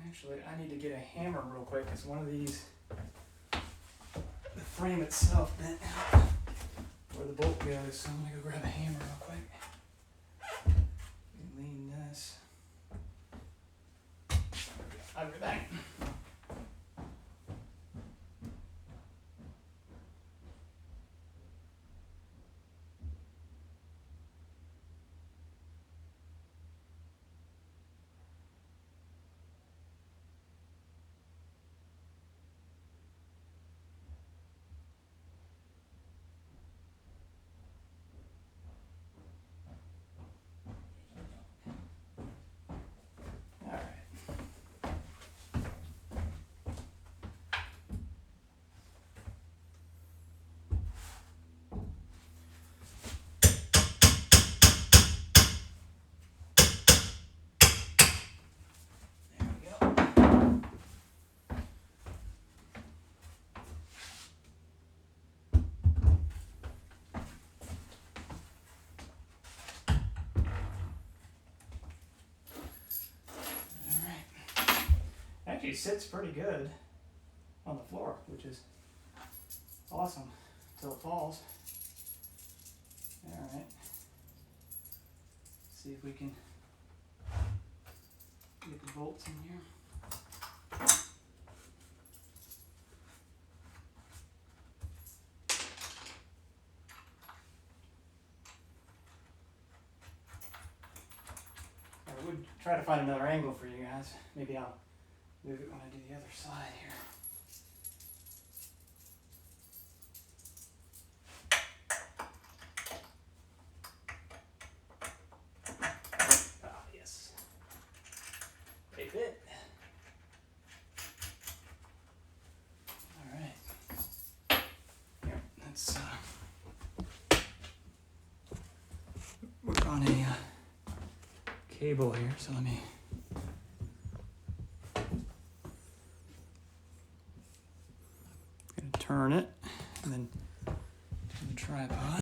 Actually, I need to get a hammer real quick because one of these, the frame itself bent out where the bolt goes, so I'm going to go grab a hammer real quick. Lean this. I'll be back. actually sits pretty good on the floor, which is awesome until it falls. All right. See if we can get the bolts in here. I would try to find another angle for you guys. Maybe I'll move it when I do the other side here. Ah, yes. They fit. All right. Here, let's work on a cable here. So let me. Turn it and then turn the tripod.